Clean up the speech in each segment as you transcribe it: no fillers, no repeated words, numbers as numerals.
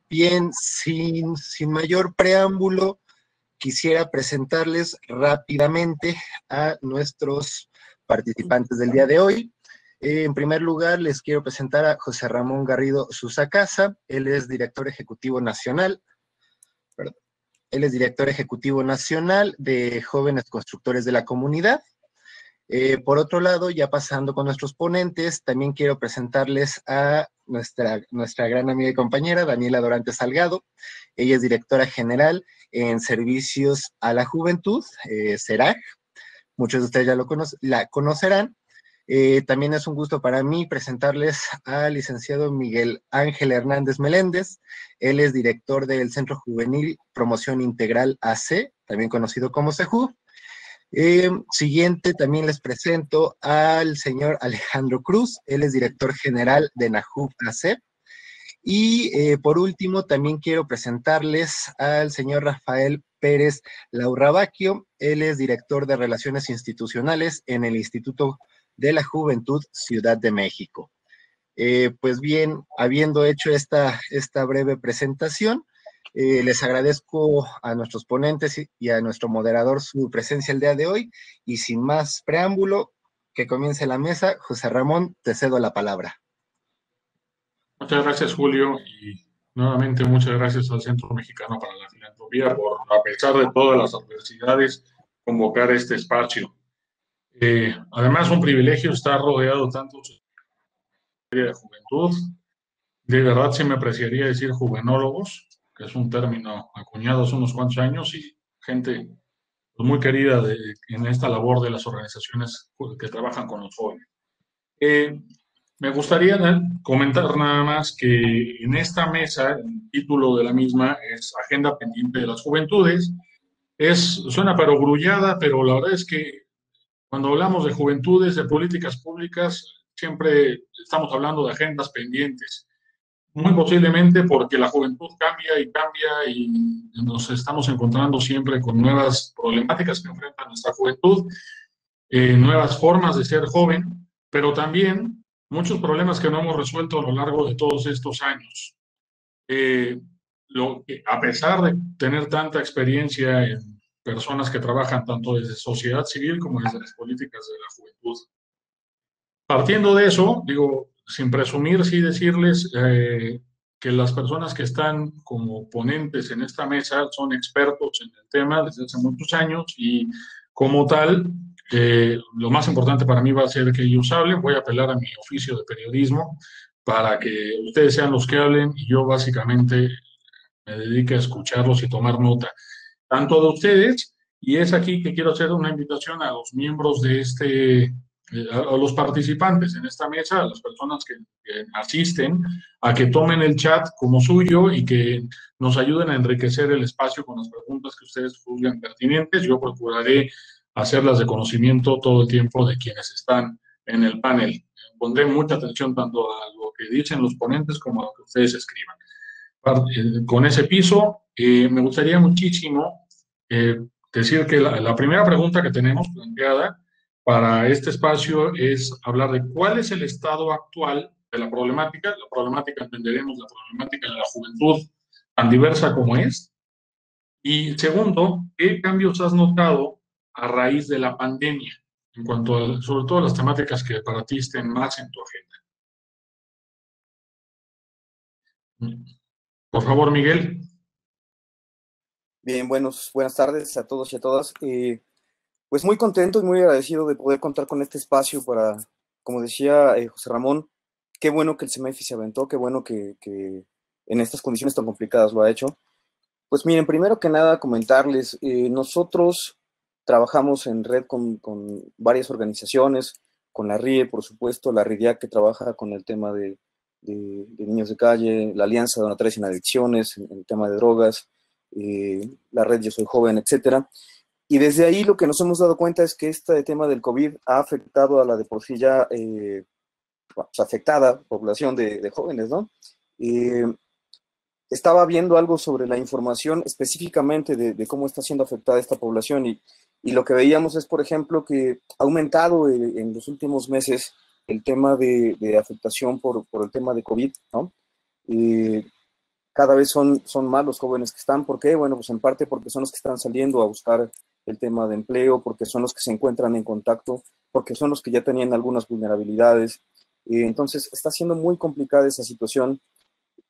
Bien, sin mayor preámbulo, quisiera presentarles rápidamente a nuestros participantes del día de hoy. En primer lugar, les quiero presentar a José Ramón Garrido Susacasa. Él es director ejecutivo nacional, perdón, él es director ejecutivo nacional de Jóvenes Constructores de la Comunidad. Por otro lado, ya pasando con nuestros ponentes, también quiero presentarles a nuestra gran amiga y compañera, Daniela Dorante Salgado. Ella es directora general en Servicios a la Juventud, SERAG. Muchos de ustedes ya la conocerán. También es un gusto para mí presentarles al licenciado Miguel Ángel Hernández Meléndez. Él es director del Centro Juvenil Promoción Integral AC, también conocido como CEJU. Siguiente, también les presento al señor Alejandro Cruz. Él es director general de NAJUV AC. Y por último, también quiero presentarles al señor Rafael Pérez Laurrabaquio. Él es director de Relaciones Institucionales en el Instituto de la Juventud Ciudad de México. Pues bien, habiendo hecho esta breve presentación, les agradezco a nuestros ponentes y a nuestro moderador su presencia el día de hoy, y sin más preámbulo, que comience la mesa. José Ramón, te cedo la palabra. Muchas gracias, Julio, y nuevamente muchas gracias al Centro Mexicano para la Filantropía por, a pesar de todas las adversidades, convocar este espacio. Además, un privilegio estar rodeado tanto de juventud. De verdad, sí me apreciaría decir juvenólogos, que es un término acuñado hace unos cuantos años, y gente pues, muy querida en esta labor de las organizaciones que trabajan con los jóvenes. Me gustaría comentar nada más que en esta mesa, el título de la misma es Agenda Pendiente de las Juventudes. Suena perogrullada, pero la verdad es que cuando hablamos de juventudes, de políticas públicas, siempre estamos hablando de agendas pendientes. Muy posiblemente porque la juventud cambia y nos estamos encontrando siempre con nuevas problemáticas que enfrenta nuestra juventud, nuevas formas de ser joven, pero también muchos problemas que no hemos resuelto a lo largo de todos estos años. A pesar de tener tanta experiencia en personas que trabajan tanto desde sociedad civil como desde las políticas de la juventud. Partiendo de eso, digo, sin presumir, sí decirles que las personas que están como ponentes en esta mesa son expertos en el tema desde hace muchos años y como tal, lo más importante para mí va a ser que ellos hablen. Voy a apelar a mi oficio de periodismo para que ustedes sean los que hablen y yo básicamente me dedique a escucharlos y tomar nota, tanto de ustedes, y es aquí que quiero hacer una invitación a los miembros de a los participantes en esta mesa, a las personas que asisten, a que tomen el chat como suyo y que nos ayuden a enriquecer el espacio con las preguntas que ustedes juzguen pertinentes. Yo procuraré hacerlas de conocimiento todo el tiempo de quienes están en el panel. Pondré mucha atención tanto a lo que dicen los ponentes como a lo que ustedes escriban. Con ese piso, me gustaría muchísimo decir que la primera pregunta que tenemos planteada para este espacio es hablar de cuál es el estado actual de la problemática. La problemática, entenderemos la problemática de la juventud tan diversa como es. Y segundo, ¿qué cambios has notado a raíz de la pandemia en cuanto a, sobre todo, las temáticas que para ti estén más en tu agenda? Por favor, Miguel. Bien, buenas tardes a todos y a todas. Pues muy contento y muy agradecido de poder contar con este espacio para, como decía José Ramón, qué bueno que el CEMEFI se aventó, qué bueno que en estas condiciones tan complicadas lo ha hecho. Pues miren, primero que nada comentarles, nosotros trabajamos en red con varias organizaciones, con la RIE, por supuesto, la RIDIAC que trabaja con el tema de niños de calle, la Alianza Donataria Sin Adicciones, en el tema de drogas, la red Yo Soy Joven, etcétera. Y desde ahí lo que nos hemos dado cuenta es que este tema del COVID ha afectado a la de por sí ya afectada población de jóvenes, ¿no? Estaba viendo algo sobre la información específicamente de cómo está siendo afectada esta población y lo que veíamos es, por ejemplo, que ha aumentado en los últimos meses el tema de afectación por el tema de COVID, ¿no? cada vez son más los jóvenes que están. ¿Por qué? Bueno, pues en parte porque son los que están saliendo a buscar el tema de empleo, porque son los que se encuentran en contacto, porque son los que ya tenían algunas vulnerabilidades. Entonces, está siendo muy complicada esa situación.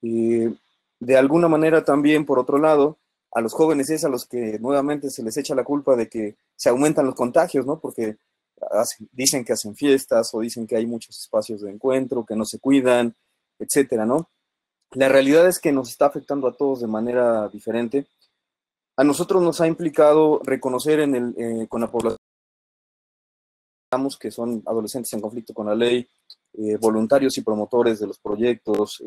De alguna manera también, por otro lado, a los jóvenes es a los que nuevamente se les echa la culpa de que se aumentan los contagios, ¿no? Porque dicen que hacen fiestas o dicen que hay muchos espacios de encuentro, que no se cuidan, etcétera, ¿no? La realidad es que nos está afectando a todos de manera diferente. A nosotros nos ha implicado reconocer con la población que son adolescentes en conflicto con la ley, voluntarios y promotores de los proyectos,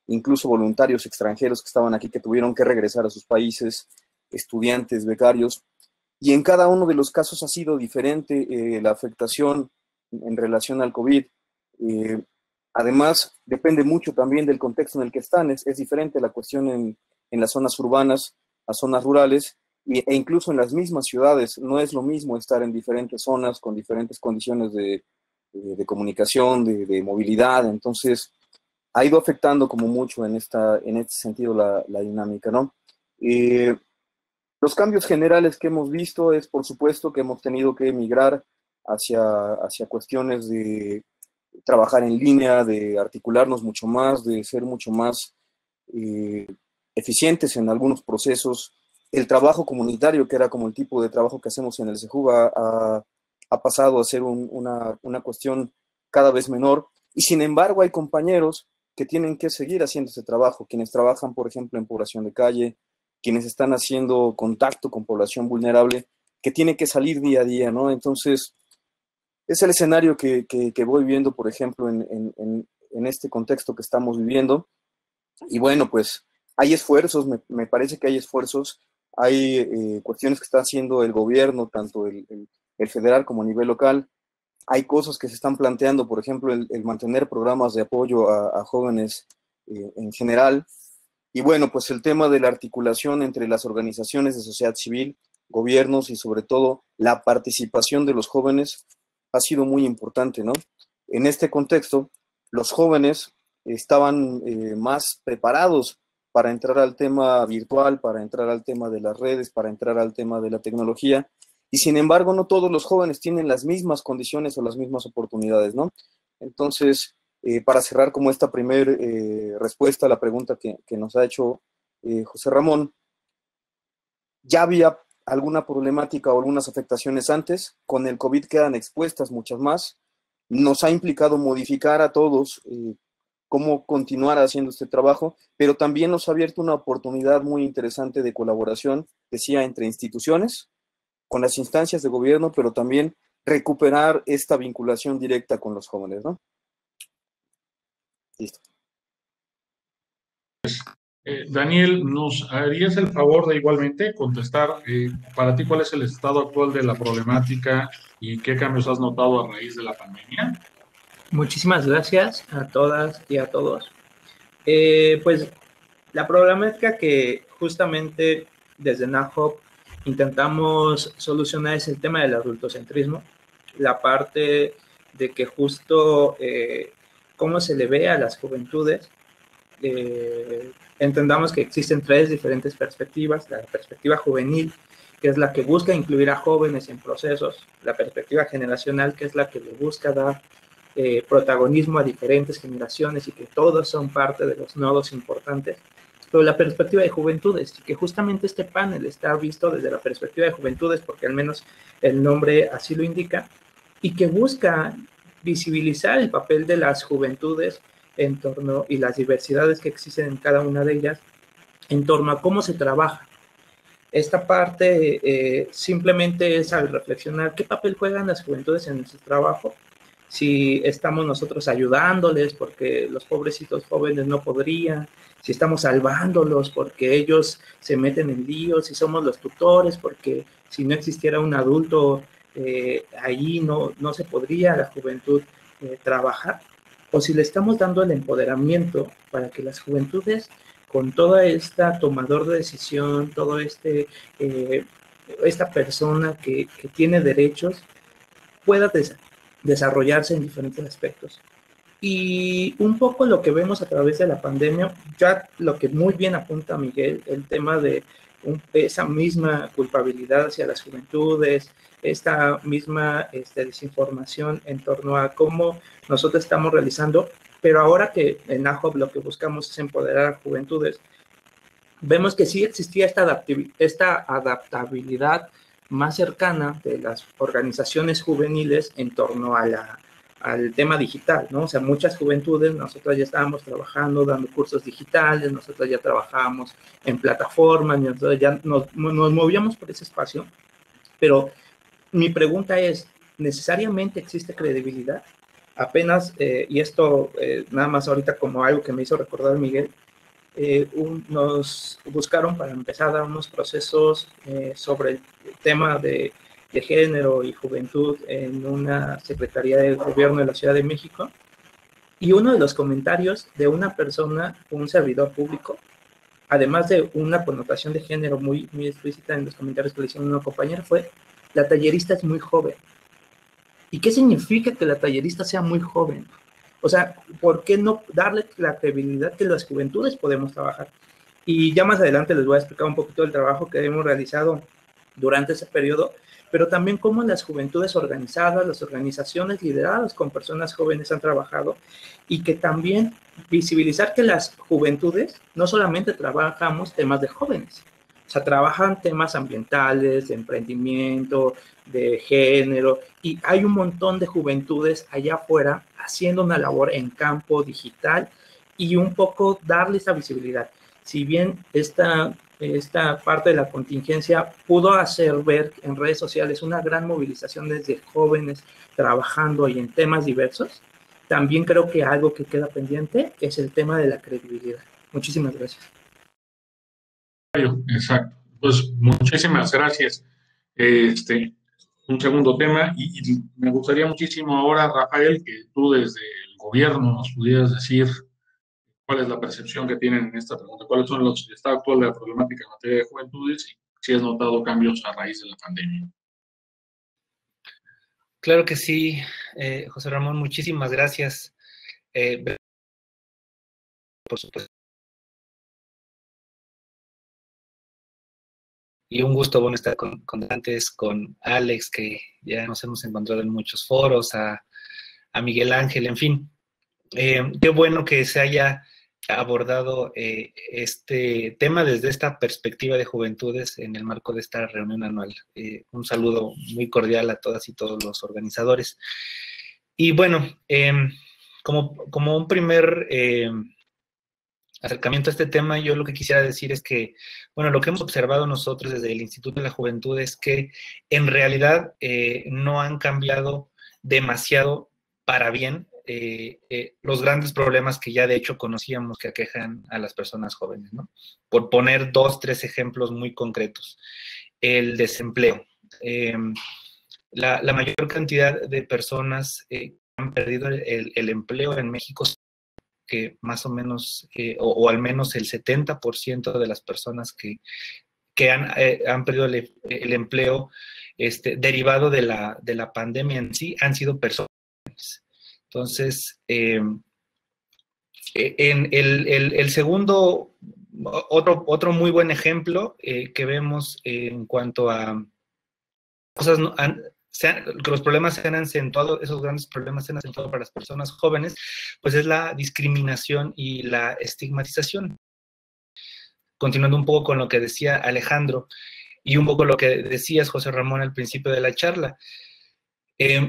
incluso voluntarios extranjeros que estaban aquí, que tuvieron que regresar a sus países, estudiantes, becarios, y en cada uno de los casos ha sido diferente la afectación en relación al COVID. Además, depende mucho también del contexto en el que están. Es diferente la cuestión en las zonas urbanas a zonas rurales e incluso en las mismas ciudades. No es lo mismo estar en diferentes zonas con diferentes condiciones de comunicación, de movilidad. Entonces, ha ido afectando como mucho en este sentido la dinámica, ¿no? Los cambios generales que hemos visto es, por supuesto, que hemos tenido que emigrar hacia cuestiones de trabajar en línea, de articularnos mucho más, de ser mucho más eficientes en algunos procesos. El trabajo comunitario, que era como el tipo de trabajo que hacemos en el CEJUVA, ha pasado a ser una cuestión cada vez menor, y sin embargo hay compañeros que tienen que seguir haciendo ese trabajo, quienes trabajan, por ejemplo, en población de calle, quienes están haciendo contacto con población vulnerable, que tienen que salir día a día, ¿no? Entonces, es el escenario que voy viendo, por ejemplo, en este contexto que estamos viviendo. Y bueno, pues hay esfuerzos, me parece que hay esfuerzos, hay cuestiones que está haciendo el gobierno, tanto el federal como a nivel local. Hay cosas que se están planteando, por ejemplo, el mantener programas de apoyo a jóvenes en general. Y bueno, pues el tema de la articulación entre las organizaciones de sociedad civil, gobiernos y sobre todo la participación de los jóvenes ha sido muy importante, ¿no? En este contexto, los jóvenes estaban más preparados para entrar al tema virtual, para entrar al tema de las redes, para entrar al tema de la tecnología, y sin embargo no todos los jóvenes tienen las mismas condiciones o las mismas oportunidades, ¿no? Entonces, para cerrar como esta primera respuesta a la pregunta que nos ha hecho José Ramón, ya había alguna problemática o algunas afectaciones antes, con el COVID quedan expuestas muchas más, nos ha implicado modificar a todos cómo continuar haciendo este trabajo, pero también nos ha abierto una oportunidad muy interesante de colaboración, decía, entre instituciones, con las instancias de gobierno, pero también recuperar esta vinculación directa con los jóvenes, ¿no? Listo. Daniel, ¿nos harías el favor de igualmente contestar para ti cuál es el estado actual de la problemática y qué cambios has notado a raíz de la pandemia? Muchísimas gracias a todas y a todos. Pues la problemática que justamente desde NAHOP intentamos solucionar es el tema del adultocentrismo, la parte de que justo cómo se le ve a las juventudes. Entendamos que existen tres diferentes perspectivas: la perspectiva juvenil, que es la que busca incluir a jóvenes en procesos; la perspectiva generacional, que es la que le busca dar protagonismo a diferentes generaciones y que todos son parte de los nodos importantes; pero la perspectiva de juventudes, y que justamente este panel está visto desde la perspectiva de juventudes, porque al menos el nombre así lo indica, y que busca visibilizar el papel de las juventudes en torno y las diversidades que existen en cada una de ellas en torno a cómo se trabaja. Esta parte simplemente es al reflexionar qué papel juegan las juventudes en su trabajo, si estamos nosotros ayudándoles porque los pobrecitos jóvenes no podrían, si estamos salvándolos porque ellos se meten en líos, si somos los tutores porque si no existiera un adulto ahí no se podría la juventud trabajar, o si le estamos dando el empoderamiento para que las juventudes, con toda esta tomador de decisión, todo esta persona que tiene derechos, pueda desarrollarse en diferentes aspectos. Y un poco lo que vemos a través de la pandemia, ya lo que muy bien apunta Miguel, el tema de esa misma culpabilidad hacia las juventudes, esta misma desinformación en torno a cómo nosotros estamos realizando, pero ahora que en AJOP lo que buscamos es empoderar a juventudes, vemos que sí existía esta adaptabilidad más cercana de las organizaciones juveniles en torno a al tema digital, ¿no? O sea, muchas juventudes, nosotros ya estábamos trabajando, dando cursos digitales, nosotros ya trabajábamos en plataformas, nosotros ya nos movíamos por ese espacio, pero mi pregunta es, ¿necesariamente existe credibilidad? Apenas, y esto nada más ahorita como algo que me hizo recordar Miguel, nos buscaron para empezar a dar unos procesos sobre el tema de género y juventud en una Secretaría de Gobierno de la Ciudad de México, y uno de los comentarios de una persona, un servidor público, además de una connotación de género muy, muy explícita en los comentarios que le hicieron a una compañera, fue: la tallerista es muy joven. ¿Y qué significa que la tallerista sea muy joven? O sea, ¿por qué no darle la credibilidad que las juventudes podemos trabajar? Y ya más adelante les voy a explicar un poquito el trabajo que hemos realizado durante ese periodo, pero también cómo las juventudes organizadas, las organizaciones lideradas con personas jóvenes han trabajado, y que también visibilizar que las juventudes no solamente trabajamos temas de jóvenes, o sea, trabajan temas ambientales, de emprendimiento, de género, y hay un montón de juventudes allá afuera haciendo una labor en campo digital y un poco darle esa visibilidad. Si bien esta parte de la contingencia pudo hacer ver en redes sociales una gran movilización desde jóvenes trabajando y en temas diversos, también creo que algo que queda pendiente es el tema de la credibilidad. Muchísimas gracias. Exacto. Pues muchísimas gracias. Un segundo tema, y me gustaría muchísimo ahora, Rafael, que tú desde el gobierno nos pudieras decir cuál es la percepción que tienen en esta pregunta, cuáles son los estados actual de la problemática en materia de juventudes y si has notado cambios a raíz de la pandemia. Claro que sí, José Ramón, muchísimas gracias. Por supuesto. Y un gusto, bueno, estar con antes, con Alex, que ya nos hemos encontrado en muchos foros, a Miguel Ángel, en fin. Qué bueno que se haya abordado este tema desde esta perspectiva de juventudes en el marco de esta reunión anual. Un saludo muy cordial a todas y todos los organizadores. Y bueno, como un primer acercamiento a este tema, yo lo que quisiera decir es que, bueno, lo que hemos observado nosotros desde el Instituto de la Juventud es que en realidad no han cambiado demasiado para bien los grandes problemas que ya de hecho conocíamos que aquejan a las personas jóvenes, ¿no? Por poner 2, 3 ejemplos muy concretos. El desempleo. La mayor cantidad de personas que han perdido el empleo en México, que más o menos, o al menos el 70% de las personas que han perdido el empleo derivado de la pandemia en sí, han sido personas. Entonces, en el segundo, otro muy buen ejemplo que vemos en cuanto a cosas, que los problemas se han acentuado, esos grandes problemas se han acentuado para las personas jóvenes, pues es la discriminación y la estigmatización. Continuando un poco con lo que decía Alejandro y un poco lo que decías, José Ramón, al principio de la charla,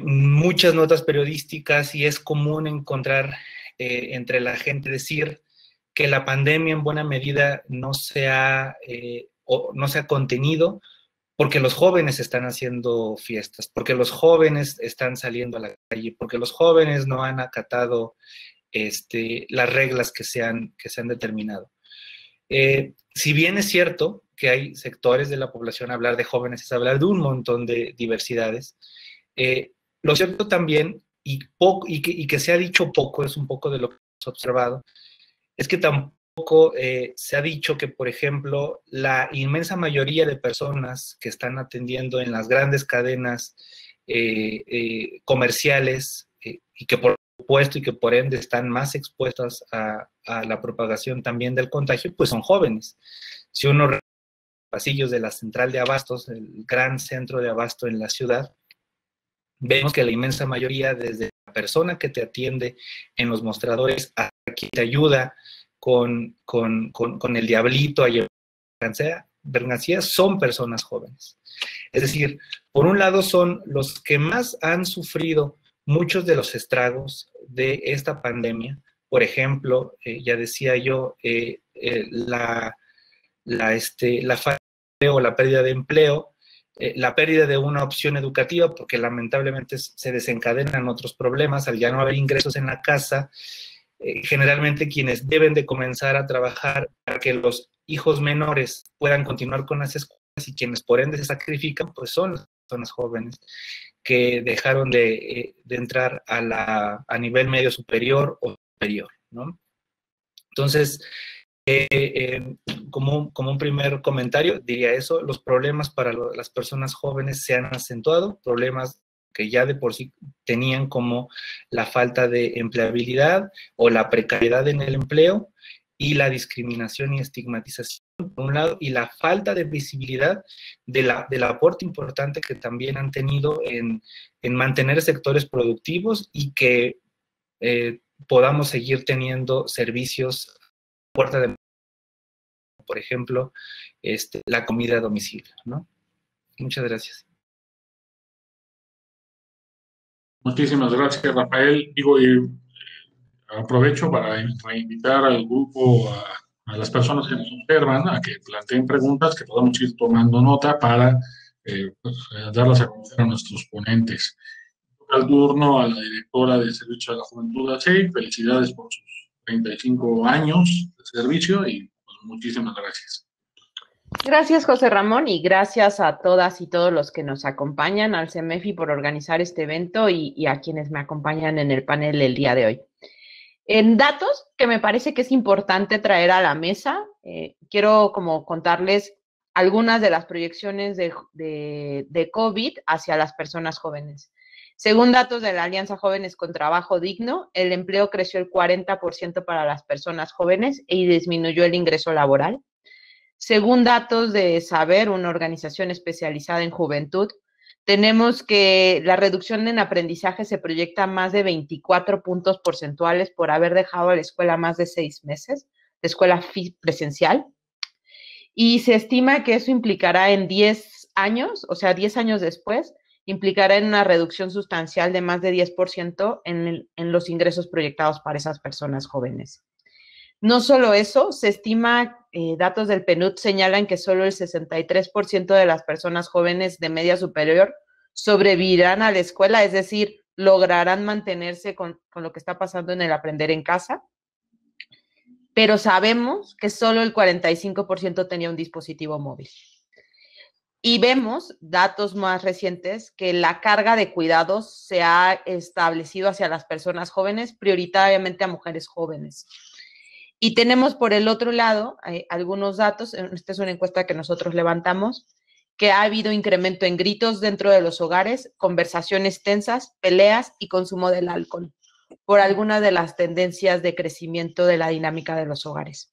muchas notas periodísticas, y es común encontrar entre la gente decir que la pandemia en buena medida no se ha contenido porque los jóvenes están haciendo fiestas, porque los jóvenes están saliendo a la calle, porque los jóvenes no han acatado las reglas que se han determinado. Si bien es cierto que hay sectores de la población, hablar de jóvenes es hablar de un montón de diversidades, lo cierto también, y que se ha dicho poco, es un poco de lo que hemos observado, es que tampoco se ha dicho que, por ejemplo, la inmensa mayoría de personas que están atendiendo en las grandes cadenas comerciales y que por puesto y que por ende están más expuestas a la propagación también del contagio, pues son jóvenes. Si uno recorre los pasillos de la central de abastos, el gran centro de abasto en la ciudad, vemos que la inmensa mayoría, desde la persona que te atiende en los mostradores hasta quien te ayuda con el diablito a llevar mercancías, son personas jóvenes. Es decir, por un lado son los que más han sufrido muchos de los estragos de esta pandemia. Por ejemplo, ya decía yo, la falta de empleo, la pérdida de empleo, la pérdida de una opción educativa, porque lamentablemente se desencadenan otros problemas al ya no haber ingresos en la casa. Generalmente quienes deben de comenzar a trabajar para que los hijos menores puedan continuar con las escuelas y quienes por ende se sacrifican, pues son las personas jóvenes que dejaron de entrar a nivel medio superior o superior, ¿no? Entonces, como un primer comentario, diría eso, los problemas para las personas jóvenes se han acentuado, problemas que ya de por sí tenían, como la falta de empleabilidad o la precariedad en el empleo y la discriminación y estigmatización, por un lado, y la falta de visibilidad del aporte importante que también han tenido en mantener sectores productivos y que podamos seguir teniendo servicios puerta de, por ejemplo, la comida a domicilio, ¿no? Muchas gracias. Muchísimas gracias, Rafael. Digo, y aprovecho para invitar al grupo, a las personas que nos observan, a que planteen preguntas, que podamos ir tomando nota para darlas a conocer a nuestros ponentes. Al turno a la directora de Servicio a la Juventud AC. Felicidades por sus 35 años de servicio y pues, muchísimas gracias. Gracias, José Ramón, y gracias a todas y todos los que nos acompañan, al CEMEFI por organizar este evento y a quienes me acompañan en el panel el día de hoy. En datos que me parece que es importante traer a la mesa, quiero como contarles algunas de las proyecciones de COVID hacia las personas jóvenes. Según datos de la Alianza Jóvenes con Trabajo Digno, el empleo creció el 40% para las personas jóvenes y disminuyó el ingreso laboral. Según datos de Saber, una organización especializada en juventud, tenemos que la reducción en aprendizaje se proyecta más de 24 puntos porcentuales por haber dejado la escuela más de 6 meses, de escuela presencial. Y se estima que eso implicará en 10 años, o sea, 10 años después, implicará en una reducción sustancial de más de 10% en los ingresos proyectados para esas personas jóvenes. No solo eso, se estima, datos del PNUD señalan que solo el 63% de las personas jóvenes de media superior sobrevivirán a la escuela, es decir, lograrán mantenerse con lo que está pasando en el aprender en casa, pero sabemos que solo el 45% tenía un dispositivo móvil. Y vemos, datos más recientes, que la carga de cuidados se ha establecido hacia las personas jóvenes, prioritariamente a mujeres jóvenes. Y tenemos por el otro lado algunos datos, esta es una encuesta que nosotros levantamos, que ha habido incremento en gritos dentro de los hogares, conversaciones tensas, peleas y consumo del alcohol, por algunas de las tendencias de crecimiento de la dinámica de los hogares.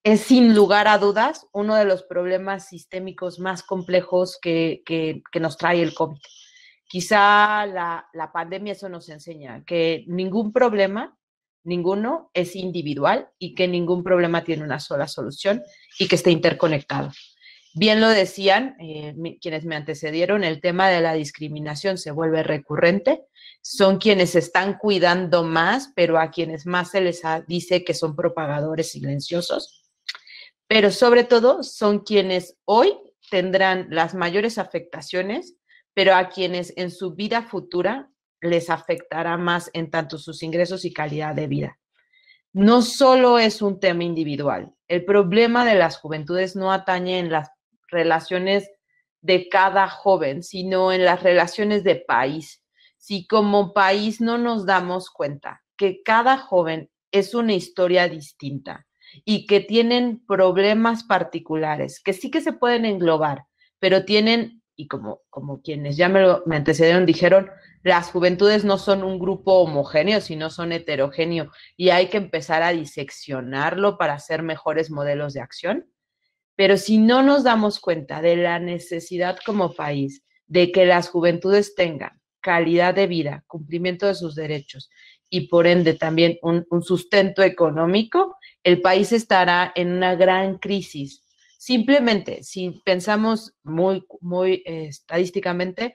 Es sin lugar a dudas uno de los problemas sistémicos más complejos que nos trae el COVID. Quizá la pandemia eso nos enseña, que ningún problema, ninguno es individual y que ningún problema tiene una sola solución y que está interconectado. Bien lo decían quienes me antecedieron, el tema de la discriminación se vuelve recurrente. Son quienes están cuidando más, pero a quienes más se les dice que son propagadores silenciosos. Pero sobre todo son quienes hoy tendrán las mayores afectaciones, pero a quienes en su vida futura les afectará más en tanto sus ingresos y calidad de vida. No solo es un tema individual, el problema de las juventudes no atañe en las relaciones de cada joven, sino en las relaciones de país. Si como país no nos damos cuenta que cada joven es una historia distinta y que tienen problemas particulares, que sí que se pueden englobar, pero tienen y como quienes ya me antecedieron dijeron, las juventudes no son un grupo homogéneo, sino son heterogéneo y hay que empezar a diseccionarlo para hacer mejores modelos de acción. Pero si no nos damos cuenta de la necesidad como país de que las juventudes tengan calidad de vida, cumplimiento de sus derechos y por ende también un sustento económico, el país estará en una gran crisis. Simplemente, si pensamos muy estadísticamente,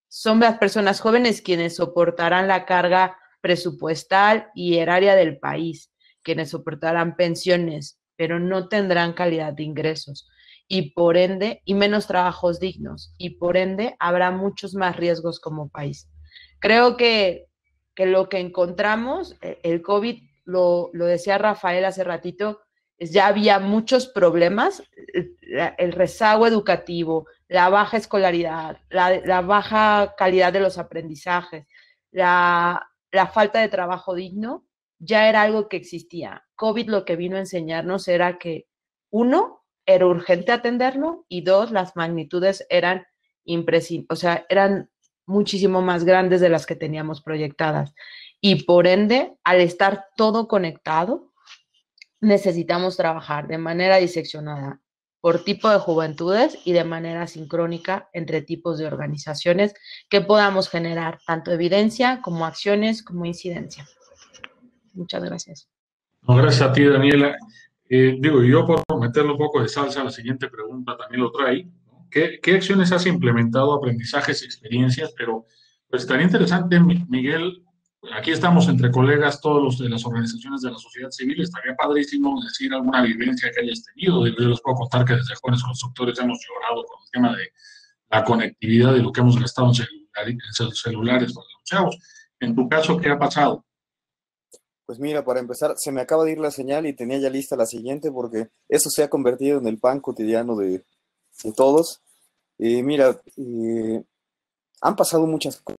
son las personas jóvenes quienes soportarán la carga presupuestal y eraria del país, quienes soportarán pensiones, pero no tendrán calidad de ingresos y por ende, y menos trabajos dignos, y por ende habrá muchos más riesgos como país. Creo que lo que encontramos, el COVID, lo decía Rafael hace ratito, ya había muchos problemas, el rezago educativo, la baja escolaridad, la baja calidad de los aprendizajes, la falta de trabajo digno, ya era algo que existía. COVID lo que vino a enseñarnos era que, uno, era urgente atenderlo y dos, las magnitudes eran eran muchísimo más grandes de las que teníamos proyectadas. Y por ende, al estar todo conectado, necesitamos trabajar de manera diseccionada por tipo de juventudes y de manera sincrónica entre tipos de organizaciones que podamos generar tanto evidencia como acciones como incidencia. Muchas gracias. No, gracias a ti, Daniela. Yo por meterle un poco de salsa a la siguiente pregunta también lo trae, ¿no? ¿Qué acciones has implementado, aprendizajes, experiencias? Pero pues estaría interesante, Miguel, aquí estamos entre colegas, todos los de las organizaciones de la sociedad civil, estaría padrísimo decir alguna vivencia que hayas tenido. Yo les puedo contar que desde jóvenes constructores hemos llorado con el tema de la conectividad y lo que hemos gastado en celulares para los chavos. En tu caso, ¿qué ha pasado? Pues mira, para empezar, se me acaba de ir la señal y tenía ya lista la siguiente porque eso se ha convertido en el pan cotidiano de todos. Mira, han pasado muchas cosas.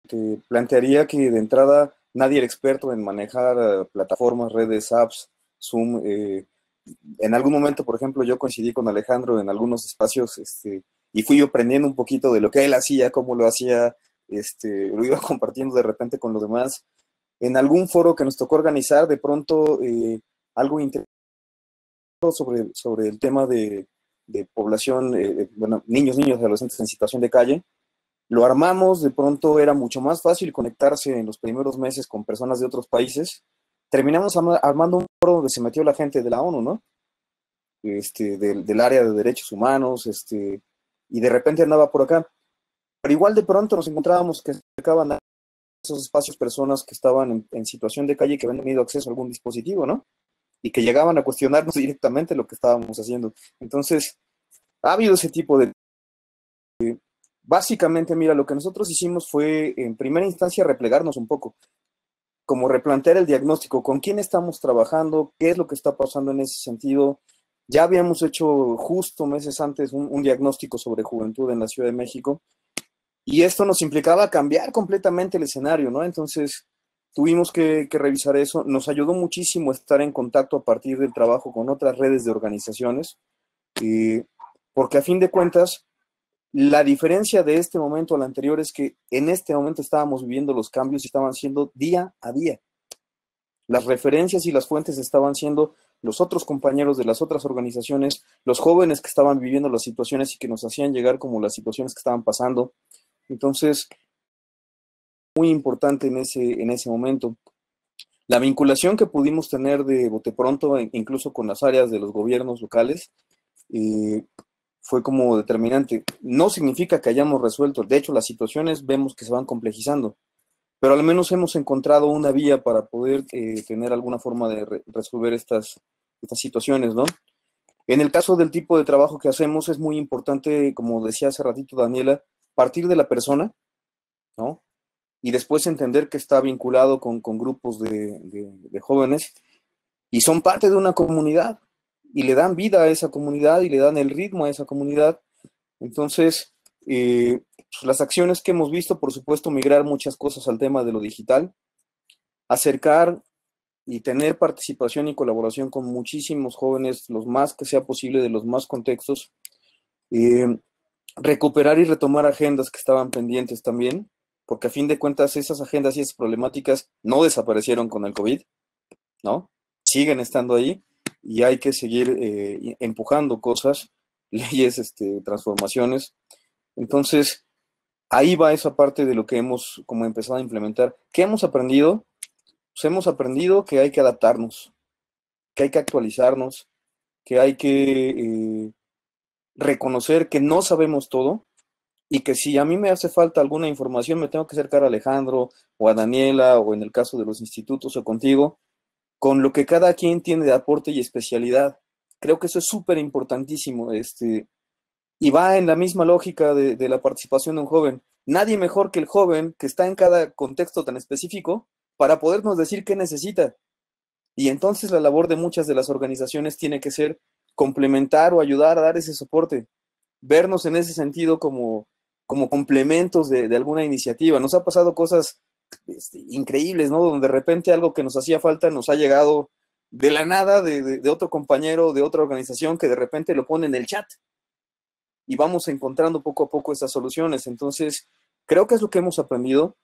Te plantearía que de entrada nadie era experto en manejar plataformas, redes, apps, Zoom. En algún momento, por ejemplo, yo coincidí con Alejandro en algunos espacios y fui aprendiendo un poquito de lo que él hacía, cómo lo hacía, lo iba compartiendo de repente con los demás. En algún foro que nos tocó organizar, de pronto algo interesante sobre el tema de población, niños, adolescentes en situación de calle. Lo armamos, de pronto era mucho más fácil conectarse en los primeros meses con personas de otros países. Terminamos armando un foro donde se metió la gente de la ONU, ¿no? Del área de derechos humanos, y de repente andaba por acá. Pero igual de pronto nos encontrábamos que se acercaban a esos espacios personas que estaban en situación de calle y que habían tenido acceso a algún dispositivo, ¿no? Y que llegaban a cuestionarnos directamente lo que estábamos haciendo. Entonces, ha habido ese tipo de... Básicamente, mira, lo que nosotros hicimos fue, en primera instancia, replegarnos un poco, como replantear el diagnóstico, con quién estamos trabajando, qué es lo que está pasando en ese sentido. Ya habíamos hecho justo meses antes un diagnóstico sobre juventud en la Ciudad de México, y esto nos implicaba cambiar completamente el escenario, ¿no? Entonces, tuvimos que revisar eso. Nos ayudó muchísimo estar en contacto a partir del trabajo con otras redes de organizaciones, porque a fin de cuentas, la diferencia de este momento al anterior es que en este momento estábamos viviendo los cambios y estaban siendo día a día. Las referencias y las fuentes estaban siendo los otros compañeros de las otras organizaciones, los jóvenes que estaban viviendo las situaciones y que nos hacían llegar como las situaciones que estaban pasando. Entonces, muy importante en ese momento. La vinculación que pudimos tener de bote pronto, incluso con las áreas de los gobiernos locales, fue como determinante. No significa que hayamos resuelto, de hecho las situaciones vemos que se van complejizando, pero al menos hemos encontrado una vía para poder tener alguna forma de resolver estas situaciones, ¿no? En el caso del tipo de trabajo que hacemos es muy importante, como decía hace ratito Daniela, partir de la persona, ¿no? Y después entender que está vinculado con grupos de jóvenes y son parte de una comunidad y le dan vida a esa comunidad y le dan el ritmo a esa comunidad. Entonces, pues las acciones que hemos visto, por supuesto, migrar muchas cosas al tema de lo digital, acercar y tener participación y colaboración con muchísimos jóvenes, los más que sea posible, de los más contextos. recuperar y retomar agendas que estaban pendientes también, porque a fin de cuentas esas agendas y esas problemáticas no desaparecieron con el COVID, ¿no? Siguen estando ahí y hay que seguir empujando cosas, leyes, transformaciones. Entonces, ahí va esa parte de lo que hemos como empezado a implementar. ¿Qué hemos aprendido? Pues hemos aprendido que hay que adaptarnos, que hay que actualizarnos, que hay que reconocer que no sabemos todo y que si a mí me hace falta alguna información, me tengo que acercar a Alejandro o a Daniela o en el caso de los institutos o contigo, con lo que cada quien tiene de aporte y especialidad. Creo que eso es súper importantísimo, y va en la misma lógica de la participación de un joven. Nadie mejor que el joven que está en cada contexto tan específico para podernos decir qué necesita. Y entonces la labor de muchas de las organizaciones tiene que ser complementar o ayudar a dar ese soporte, vernos en ese sentido como complementos de alguna iniciativa. Nos ha pasado cosas increíbles, ¿no? Donde de repente algo que nos hacía falta nos ha llegado de la nada de otro compañero, de otra organización que de repente lo pone en el chat y vamos encontrando poco a poco esas soluciones. Entonces, creo que es lo que hemos aprendido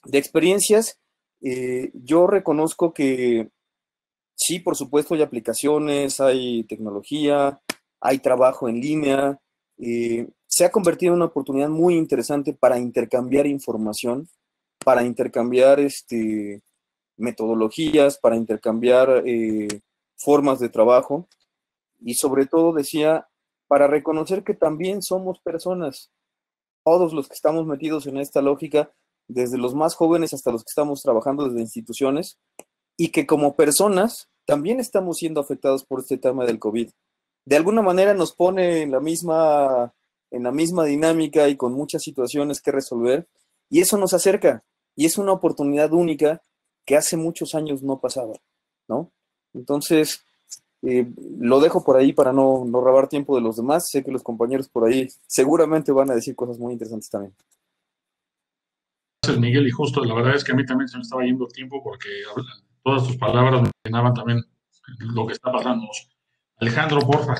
de experiencias. Yo reconozco que sí, por supuesto, hay aplicaciones, hay tecnología, hay trabajo en línea. Se ha convertido en una oportunidad muy interesante para intercambiar información, para intercambiar metodologías, para intercambiar formas de trabajo y sobre todo, decía, para reconocer que también somos personas, todos los que estamos metidos en esta lógica, desde los más jóvenes hasta los que estamos trabajando desde instituciones, y que como personas también estamos siendo afectados por este tema del COVID. De alguna manera nos pone en la misma dinámica y con muchas situaciones que resolver, y eso nos acerca, y es una oportunidad única que hace muchos años no pasaba, ¿no? Entonces, lo dejo por ahí para no robar tiempo de los demás. Sé que los compañeros por ahí seguramente van a decir cosas muy interesantes también. Gracias, Miguel, y justo la verdad es que a mí también se me estaba yendo el tiempo porque todas tus palabras me llenaban también lo que está pasando. Alejandro, porfa.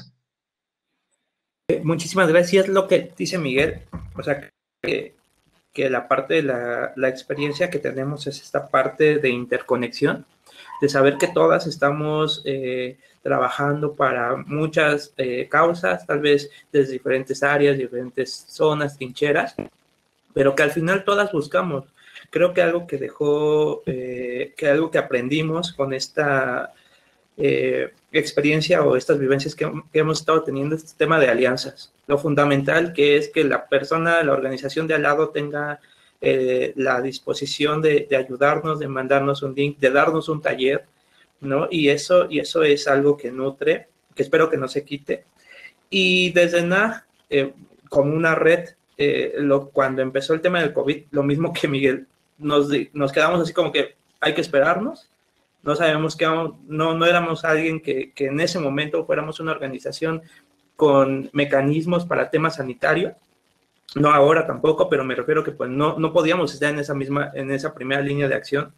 Muchísimas gracias. Lo que dice Miguel, o sea, que la parte de la experiencia que tenemos es esta parte de interconexión, de saber que todas estamos trabajando para muchas causas, tal vez desde diferentes áreas, diferentes zonas, trincheras, pero que al final todas buscamos. Creo que algo que dejó, que algo que aprendimos con esta experiencia o estas vivencias que hemos estado teniendo, este tema de alianzas. Lo fundamental que es que la persona, la organización de al lado tenga la disposición de ayudarnos, de mandarnos un link, de darnos un taller, ¿no? Y eso es algo que nutre, que espero que no se quite. Y desde NAG, como una red, cuando empezó el tema del COVID, lo mismo que Miguel, nos quedamos así como que hay que esperarnos. No sabemos que no éramos alguien que en ese momento fuéramos una organización con mecanismos para temas sanitarios. No ahora tampoco, pero me refiero que pues no podíamos estar en esa primera línea de acción.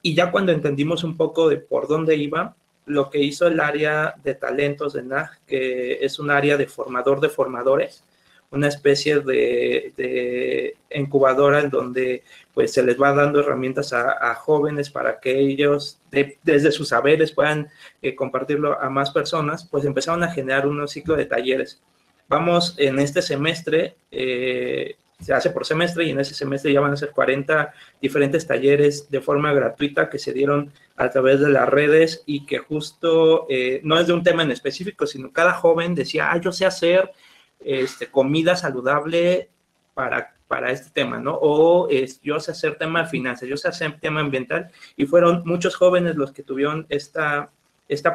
Y ya cuando entendimos un poco de por dónde iba, lo que hizo el área de talentos de NAG, que es un área de formador de formadores, una especie de incubadora en donde pues se les va dando herramientas a jóvenes para que ellos desde sus saberes puedan compartirlo a más personas, pues empezaron a generar un ciclo de talleres. Vamos en este semestre, se hace por semestre y en ese semestre ya van a ser 40 diferentes talleres de forma gratuita que se dieron a través de las redes y que justo no es de un tema en específico, sino cada joven decía, yo sé hacer comida saludable para este tema, ¿no? O yo sé hacer tema de finanzas, yo sé hacer tema ambiental, y fueron muchos jóvenes los que tuvieron esta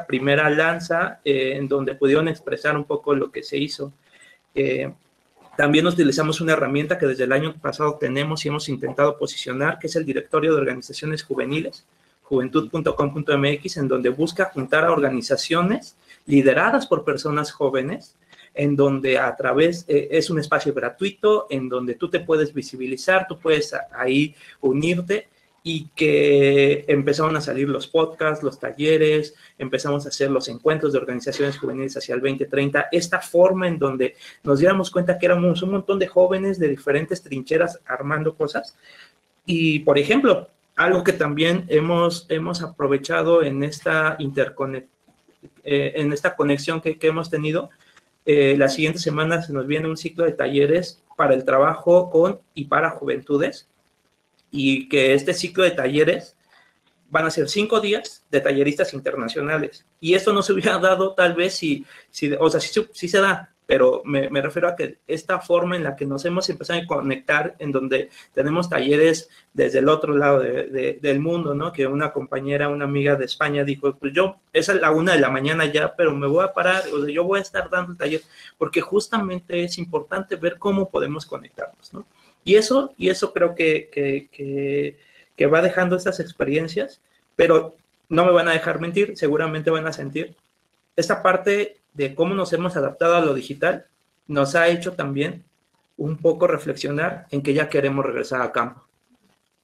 primera lanza en donde pudieron expresar un poco lo que se hizo. También utilizamos una herramienta que desde el año pasado tenemos y hemos intentado posicionar, que es el Directorio de Organizaciones Juveniles, juventud.com.mx, en donde busca juntar a organizaciones lideradas por personas jóvenes, en donde a través, es un espacio gratuito, en donde tú te puedes visibilizar, tú puedes ahí unirte y que empezaron a salir los podcasts, los talleres, empezamos a hacer los encuentros de organizaciones juveniles hacia el 2030, esta forma en donde nos diéramos cuenta que éramos un montón de jóvenes de diferentes trincheras armando cosas. Y, por ejemplo, algo que también hemos aprovechado en esta en esta conexión que hemos tenido, la siguiente semana se nos viene un ciclo de talleres para el trabajo con y para juventudes, y que este ciclo de talleres van a ser 5 días de talleristas internacionales. Y esto no se hubiera dado tal vez sí se da, pero me refiero a que esta forma en la que nos hemos empezado a conectar, en donde tenemos talleres desde el otro lado del mundo, ¿no? Que una compañera, una amiga de España dijo, pues yo, es a la 1 de la mañana ya, pero me voy a parar, o sea, yo voy a estar dando el taller, porque justamente es importante ver cómo podemos conectarnos, ¿no? Y eso creo que va dejando estas experiencias, pero no me van a dejar mentir, seguramente van a sentir. Esta parte de cómo nos hemos adaptado a lo digital nos ha hecho también un poco reflexionar en que ya queremos regresar a campo.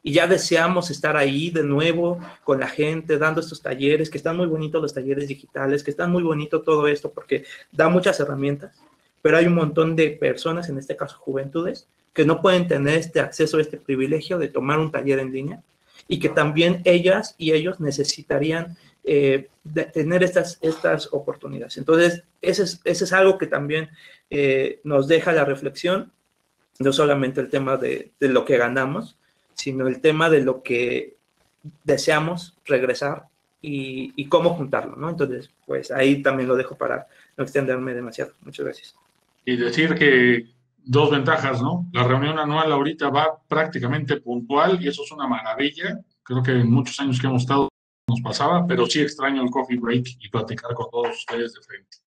Y ya deseamos estar ahí de nuevo con la gente, dando estos talleres, que están muy bonitos los talleres digitales, que están muy bonito todo esto, porque da muchas herramientas, pero hay un montón de personas, en este caso juventudes, que no pueden tener este acceso, este privilegio de tomar un taller en línea, y que también ellas y ellos necesitarían de tener estas oportunidades. Entonces, ese es algo que también nos deja la reflexión, no solamente el tema de lo que ganamos, sino el tema de lo que deseamos regresar y cómo juntarlo, ¿no? Entonces, pues ahí también lo dejo para no extenderme demasiado. Muchas gracias. Y decir que 2 ventajas, ¿no? La reunión anual ahorita va prácticamente puntual y eso es una maravilla. Creo que en muchos años que hemos estado nos pasaba, pero sí extraño el coffee break y platicar con todos ustedes de frente.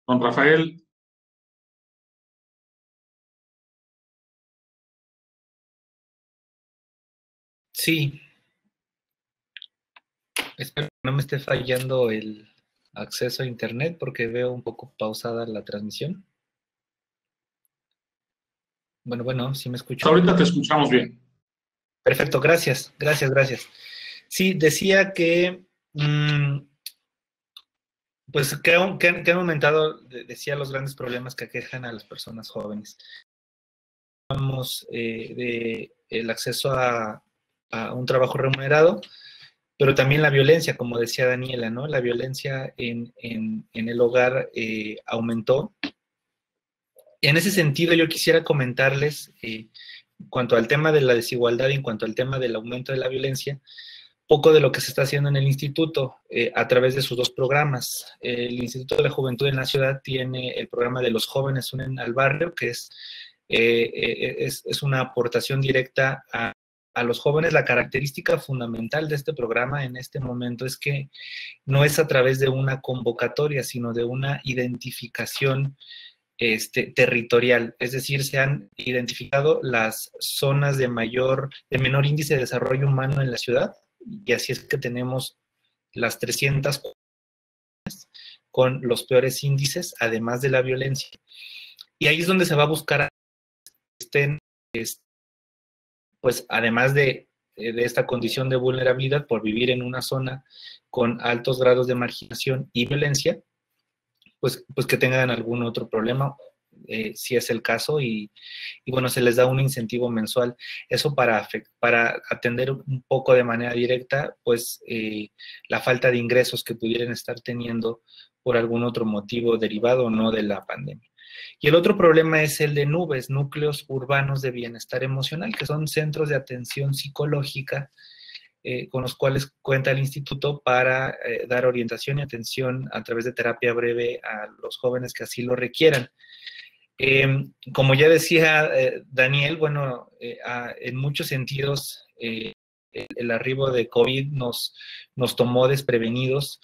Don Rafael. Sí. Espero que no me esté fallando el acceso a internet porque veo un poco pausada la transmisión. Bueno, ¿sí me escuchan? Ahorita te escuchamos bien. Perfecto, gracias. Sí, decía que, pues, que han aumentado, decía, los grandes problemas que aquejan a las personas jóvenes. Hablamos de el acceso a un trabajo remunerado, pero también la violencia, como decía Daniela, ¿no? La violencia en el hogar aumentó. En ese sentido, yo quisiera comentarles, en cuanto al tema de la desigualdad y en cuanto al tema del aumento de la violencia, poco de lo que se está haciendo en el instituto a través de sus 2 programas. El Instituto de la Juventud en la Ciudad tiene el programa de Los Jóvenes Unen al Barrio, que es una aportación directa a los jóvenes. La característica fundamental de este programa en este momento es que no es a través de una convocatoria, sino de una identificación territorial, es decir, se han identificado las zonas de menor índice de desarrollo humano en la ciudad, y así es que tenemos las 300 con los peores índices, además de la violencia. Y ahí es donde se va a buscar pues además de esta condición de vulnerabilidad por vivir en una zona con altos grados de marginación y violencia, pues que tengan algún otro problema, si es el caso, y bueno, se les da un incentivo mensual. Eso para atender un poco de manera directa, pues, la falta de ingresos que pudieran estar teniendo por algún otro motivo derivado o no de la pandemia. Y el otro problema es el de NUBES, Núcleos Urbanos de Bienestar Emocional, que son centros de atención psicológica con los cuales cuenta el instituto para dar orientación y atención a través de terapia breve a los jóvenes que así lo requieran. Como ya decía Daniel, bueno, en muchos sentidos el arribo de COVID nos tomó desprevenidos.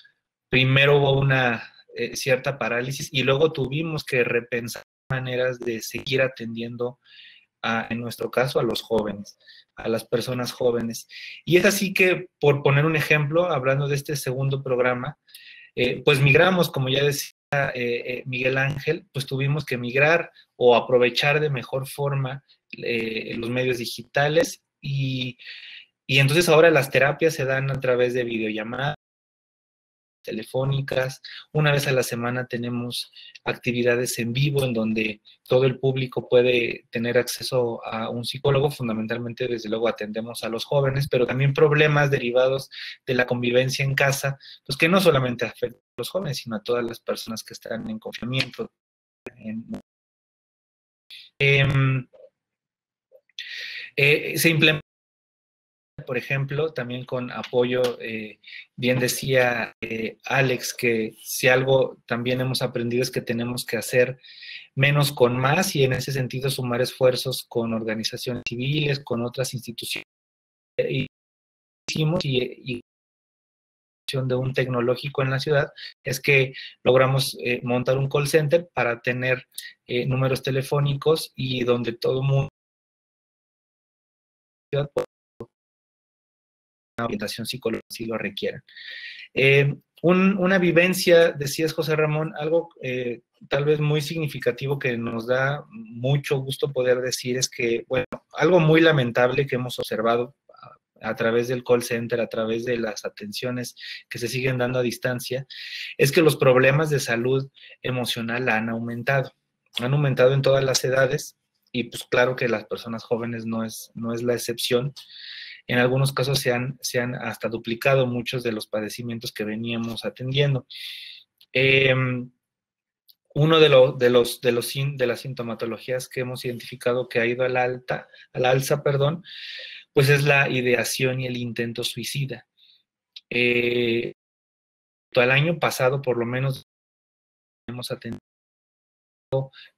Primero hubo una cierta parálisis y luego tuvimos que repensar maneras de seguir atendiendo en nuestro caso, a los jóvenes, a las personas jóvenes. Y es así que, por poner un ejemplo, hablando de este segundo programa, pues migramos, como ya decía Miguel Ángel, pues tuvimos que migrar o aprovechar de mejor forma los medios digitales y Y entonces ahora las terapias se dan a través de videollamadas telefónicas. Una vez a la semana tenemos actividades en vivo en donde todo el público puede tener acceso a un psicólogo. Fundamentalmente, desde luego, atendemos a los jóvenes, pero también problemas derivados de la convivencia en casa, pues que no solamente afectan a los jóvenes, sino a todas las personas que están en confinamiento. Se implementa, por ejemplo, también con apoyo, bien decía Alex, que si algo también hemos aprendido es que tenemos que hacer menos con más, y en ese sentido sumar esfuerzos con organizaciones civiles, con otras instituciones. Y de un tecnológico en la ciudad es que logramos montar un call center para tener números telefónicos y donde todo el mundo una orientación psicológica si lo requieran. Una vivencia, decías José Ramón, algo tal vez muy significativo que nos da mucho gusto poder decir es que, bueno, algo muy lamentable que hemos observado a través del call center, a través de las atenciones que se siguen dando a distancia, es que los problemas de salud emocional han aumentado en todas las edades, y pues claro que las personas jóvenes no es la excepción. En algunos casos se han hasta duplicado muchos de los padecimientos que veníamos atendiendo. Uno de las sintomatologías que hemos identificado que ha ido a la alza, pues es la ideación y el intento suicida. Al año pasado, por lo menos, hemos atendido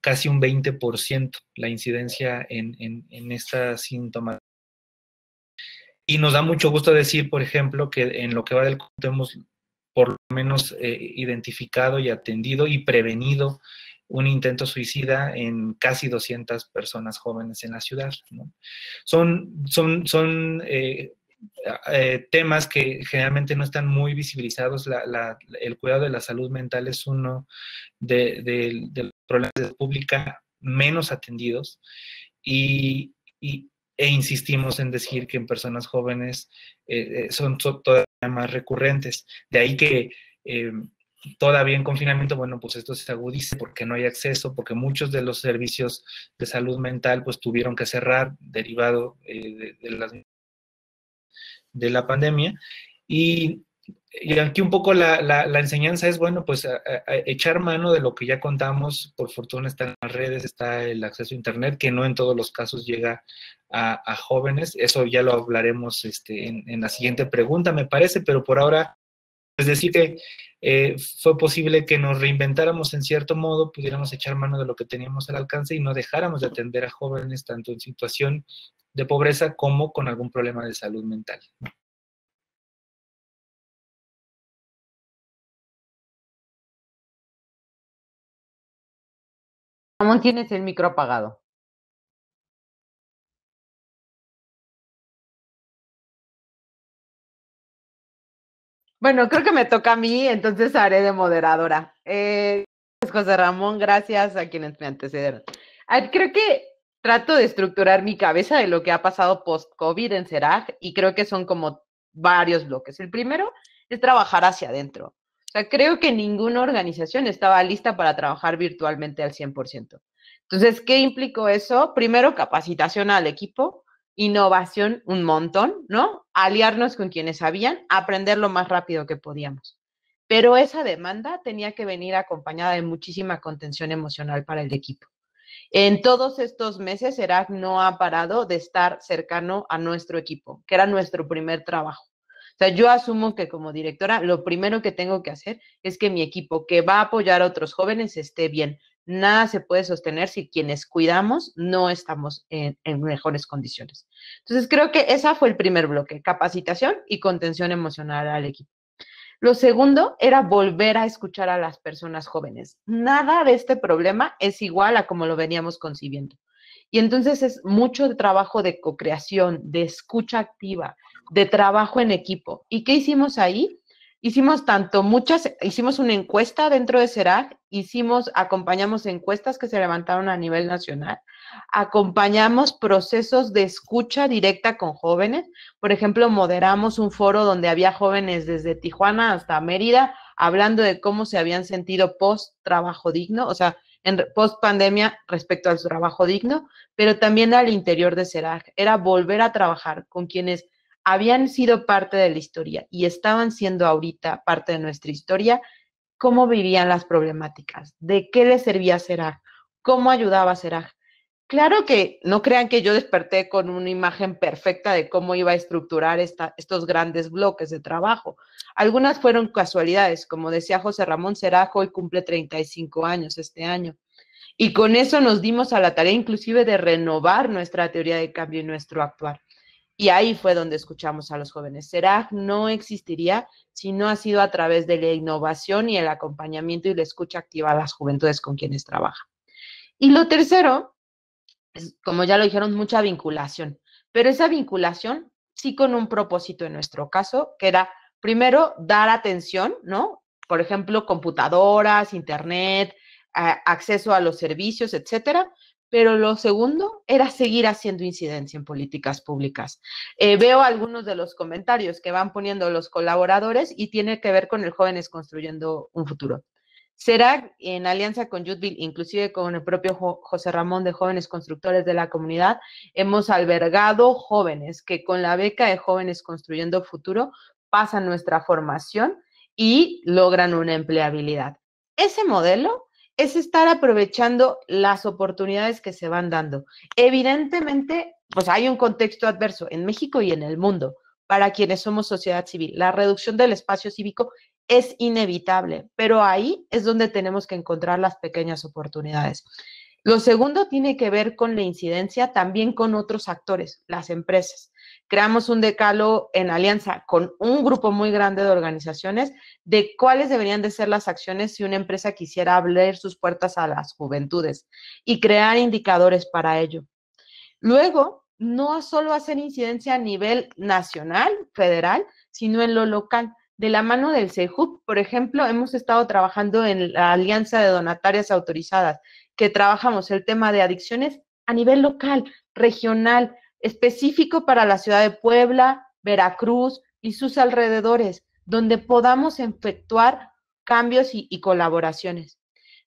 casi un 20% la incidencia en esta sintomatología. Y nos da mucho gusto decir, por ejemplo, que en lo que va del curso hemos por lo menos identificado y atendido y prevenido un intento suicida en casi 200 personas jóvenes en la ciudad, ¿no? Son temas que generalmente no están muy visibilizados. El cuidado de la salud mental es uno de los problemas de salud pública menos atendidos, e insistimos en decir que en personas jóvenes son todavía más recurrentes. De ahí que todavía en confinamiento, bueno, pues esto se agudiza porque no hay acceso, porque muchos de los servicios de salud mental pues tuvieron que cerrar derivado de la pandemia. Y aquí un poco la enseñanza es, bueno, pues a echar mano de lo que ya contamos. Por fortuna están las redes, está el acceso a internet, que no en todos los casos llega a jóvenes. Eso ya lo hablaremos en la siguiente pregunta, me parece, pero por ahora, es decir que fue posible que nos reinventáramos en cierto modo, pudiéramos echar mano de lo que teníamos al alcance y no dejáramos de atender a jóvenes tanto en situación de pobreza como con algún problema de salud mental. Ramón, tienes el micro apagado. Bueno, creo que me toca a mí, entonces haré de moderadora. José Ramón, gracias a quienes me antecedieron. Creo que trato de estructurar mi cabeza de lo que ha pasado post-COVID en CERAG, y creo que son como varios bloques. El primero es trabajar hacia adentro. O sea, creo que ninguna organización estaba lista para trabajar virtualmente al 100%. Entonces, ¿qué implicó eso? Primero, capacitación al equipo, innovación un montón, ¿no? Aliarnos con quienes sabían, aprender lo más rápido que podíamos. Pero esa demanda tenía que venir acompañada de muchísima contención emocional para el equipo. En todos estos meses, CERAG no ha parado de estar cercano a nuestro equipo, que era nuestro primer trabajo. O sea, yo asumo que como directora, lo primero que tengo que hacer es que mi equipo que va a apoyar a otros jóvenes esté bien. Nada se puede sostener si quienes cuidamos no estamos en mejores condiciones. Entonces, creo que ese fue el primer bloque, capacitación y contención emocional al equipo. Lo segundo era volver a escuchar a las personas jóvenes. Nada de este problema es igual a como lo veníamos concibiendo. Y entonces es mucho trabajo de co-creación, de escucha activa, de trabajo en equipo. ¿Y qué hicimos ahí? Hicimos hicimos una encuesta dentro de CERAG, acompañamos encuestas que se levantaron a nivel nacional, acompañamos procesos de escucha directa con jóvenes. Por ejemplo, moderamos un foro donde había jóvenes desde Tijuana hasta Mérida hablando de cómo se habían sentido post trabajo digno, o sea, post pandemia respecto al trabajo digno, pero también al interior de CERAG. Era volver a trabajar con quienes habían sido parte de la historia y estaban siendo ahorita parte de nuestra historia, cómo vivían las problemáticas, de qué les servía CERAG, cómo ayudaba CERAG. Claro que no crean que yo desperté con una imagen perfecta de cómo iba a estructurar estos grandes bloques de trabajo. Algunas fueron casualidades, como decía José Ramón, CERAG hoy cumple 35 años este año. Y con eso nos dimos a la tarea inclusive de renovar nuestra teoría de cambio y nuestro actuar. Y ahí fue donde escuchamos a los jóvenes. CERAG no existiría si no ha sido a través de la innovación y el acompañamiento y la escucha activa a las juventudes con quienes trabaja. Y lo tercero, es, como ya lo dijeron, mucha vinculación. Pero esa vinculación sí con un propósito en nuestro caso, que era primero dar atención, ¿no? Por ejemplo, computadoras, internet, acceso a los servicios, etcétera. Pero lo segundo era seguir haciendo incidencia en políticas públicas. Veo algunos de los comentarios que van poniendo los colaboradores y tiene que ver con el Jóvenes Construyendo un Futuro. CERAG, en alianza con Youthville, inclusive con el propio José Ramón de Jóvenes Constructores de la Comunidad, hemos albergado jóvenes que con la beca de Jóvenes Construyendo Futuro pasan nuestra formación y logran una empleabilidad. Ese modelo es estar aprovechando las oportunidades que se van dando. Evidentemente, pues hay un contexto adverso en México y en el mundo para quienes somos sociedad civil. La reducción del espacio cívico es inevitable, pero ahí es donde tenemos que encontrar las pequeñas oportunidades. Lo segundo tiene que ver con la incidencia también con otros actores, las empresas. Creamos un decálogo en alianza con un grupo muy grande de organizaciones de cuáles deberían de ser las acciones si una empresa quisiera abrir sus puertas a las juventudes y crear indicadores para ello. Luego, no solo hacer incidencia a nivel nacional, federal, sino en lo local. De la mano del CEJUP, por ejemplo, hemos estado trabajando en la Alianza de Donatarias Autorizadas, que trabajamos el tema de adicciones a nivel local, regional, específico para la ciudad de Puebla, Veracruz y sus alrededores, donde podamos efectuar cambios y colaboraciones.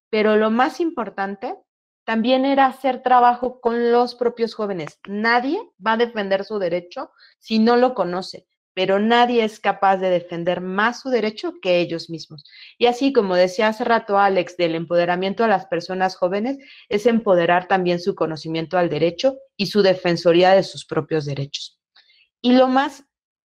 Pero lo más importante también era hacer trabajo con los propios jóvenes. Nadie va a defender su derecho si no lo conoce, pero nadie es capaz de defender más su derecho que ellos mismos. Y así como decía hace rato Alex, del empoderamiento a las personas jóvenes, es empoderar también su conocimiento al derecho y su defensoría de sus propios derechos. Y lo más,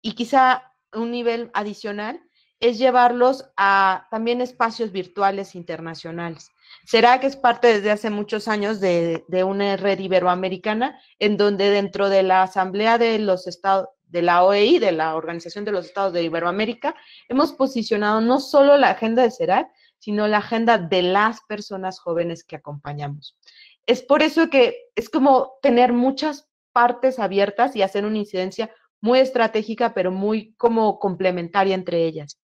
y quizá un nivel adicional, es llevarlos a también espacios virtuales internacionales. CERAG es parte desde hace muchos años de una red iberoamericana en donde dentro de la Asamblea de los Estados, de la OEI, de la Organización de los Estados de Iberoamérica, hemos posicionado no solo la agenda de CERAG, sino la agenda de las personas jóvenes que acompañamos. Es por eso que es como tener muchas partes abiertas y hacer una incidencia muy estratégica, pero muy como complementaria entre ellas.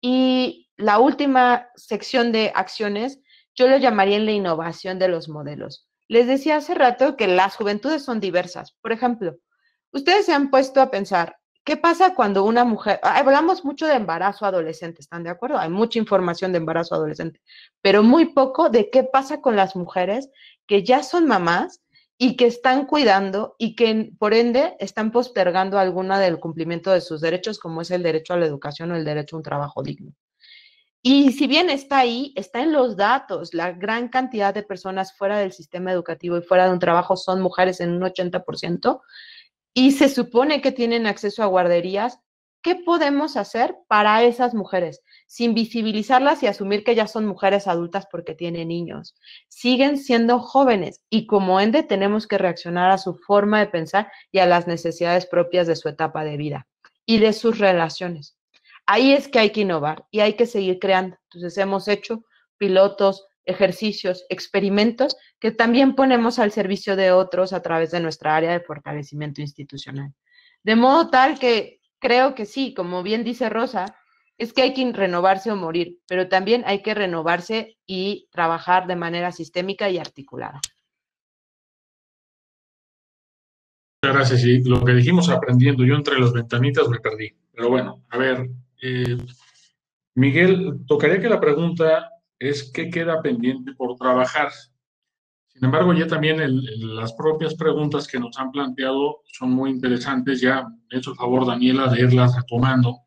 Y la última sección de acciones, yo lo llamaría en la innovación de los modelos. Les decía hace rato que las juventudes son diversas. Por ejemplo, ustedes se han puesto a pensar, ¿qué pasa cuando una mujer, hablamos mucho de embarazo adolescente, ¿están de acuerdo? Hay mucha información de embarazo adolescente, pero muy poco de qué pasa con las mujeres que ya son mamás y que están cuidando y que por ende están postergando alguna del cumplimiento de sus derechos, como es el derecho a la educación o el derecho a un trabajo digno. Y si bien está ahí, está en los datos, la gran cantidad de personas fuera del sistema educativo y fuera de un trabajo son mujeres en un 80%, y se supone que tienen acceso a guarderías. ¿Qué podemos hacer para esas mujeres? Sin visibilizarlas y asumir que ya son mujeres adultas porque tienen niños. Siguen siendo jóvenes y como ende tenemos que reaccionar a su forma de pensar y a las necesidades propias de su etapa de vida y de sus relaciones. Ahí es que hay que innovar y hay que seguir creando. Entonces hemos hecho pilotos, ejercicios, experimentos que también ponemos al servicio de otros a través de nuestra área de fortalecimiento institucional. De modo tal que creo que sí, como bien dice Rosa, es que hay que renovarse o morir, pero también hay que renovarse y trabajar de manera sistémica y articulada. Muchas gracias. Y lo que dijimos aprendiendo, yo entre las ventanitas me perdí. Pero bueno, a ver, Miguel, tocaría que la pregunta es ¿qué queda pendiente por trabajar? Sin embargo, ya también las propias preguntas que nos han planteado son muy interesantes. Ya me he hecho el favor, Daniela, de irlas retomando.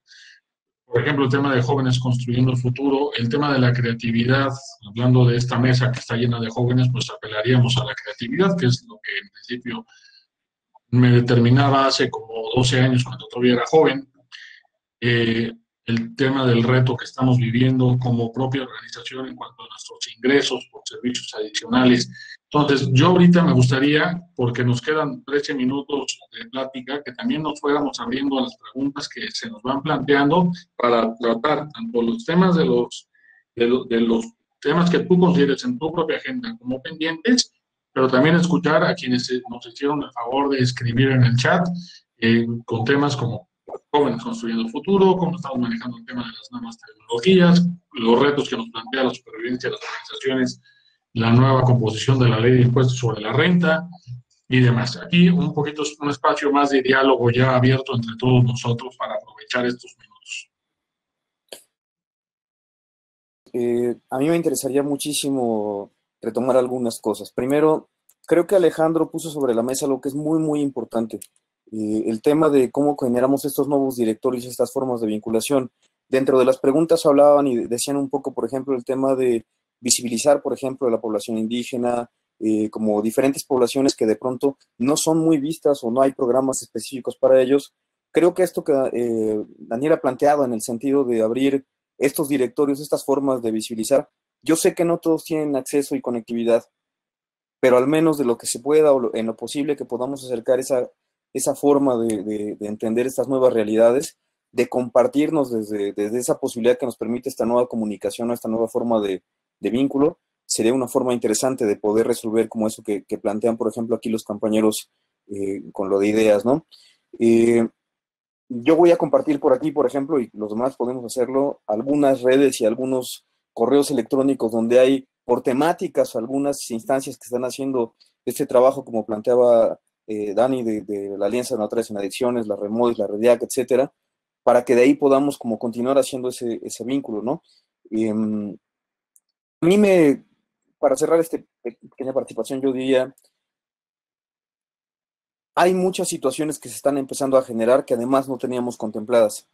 Por ejemplo, el tema de jóvenes construyendo el futuro, el tema de la creatividad, hablando de esta mesa que está llena de jóvenes, pues apelaríamos a la creatividad, que es lo que en principio me determinaba hace como 12 años cuando todavía era joven. El tema del reto que estamos viviendo como propia organización en cuanto a nuestros ingresos por servicios adicionales. Entonces, yo ahorita me gustaría, porque nos quedan 13 minutos de plática, que también nos fuéramos abriendo a las preguntas que se nos van planteando para tratar tanto los temas de los temas que tú consideres en tu propia agenda como pendientes, pero también escuchar a quienes nos hicieron el favor de escribir en el chat con temas como jóvenes construyendo el futuro, cómo estamos manejando el tema de las nuevas tecnologías, los retos que nos plantea la supervivencia de las organizaciones, la nueva composición de la ley de impuestos sobre la renta y demás. Aquí un poquito un espacio más de diálogo ya abierto entre todos nosotros para aprovechar estos minutos. A mí me interesaría muchísimo retomar algunas cosas. Primero, creo que Alejandro puso sobre la mesa lo que es muy, muy importante. El tema de cómo generamos estos nuevos directorios, estas formas de vinculación. Dentro de las preguntas hablaban y decían un poco, por ejemplo, el tema de visibilizar, por ejemplo, a la población indígena, como diferentes poblaciones que de pronto no son muy vistas o no hay programas específicos para ellos. Creo que esto que Daniel ha planteado en el sentido de abrir estos directorios, estas formas de visibilizar, yo sé que no todos tienen acceso y conectividad, pero al menos de lo que se pueda o en lo posible que podamos acercar esa forma de entender estas nuevas realidades, de compartirnos desde esa posibilidad que nos permite esta nueva comunicación, esta nueva forma de vínculo, sería una forma interesante de poder resolver como eso que plantean, por ejemplo, aquí los compañeros con lo de ideas, ¿no? Yo voy a compartir por aquí, por ejemplo, y los demás podemos hacerlo, algunas redes y algunos correos electrónicos donde hay por temáticas algunas instancias que están haciendo este trabajo, como planteaba Dani, de la Alianza de Notarios en Adicciones, la REMODIS, la REDIAC, etcétera, para que de ahí podamos como continuar haciendo ese vínculo, ¿no? A mí para cerrar esta pequeña participación, yo diría, hay muchas situaciones que se están empezando a generar que además no teníamos contempladas,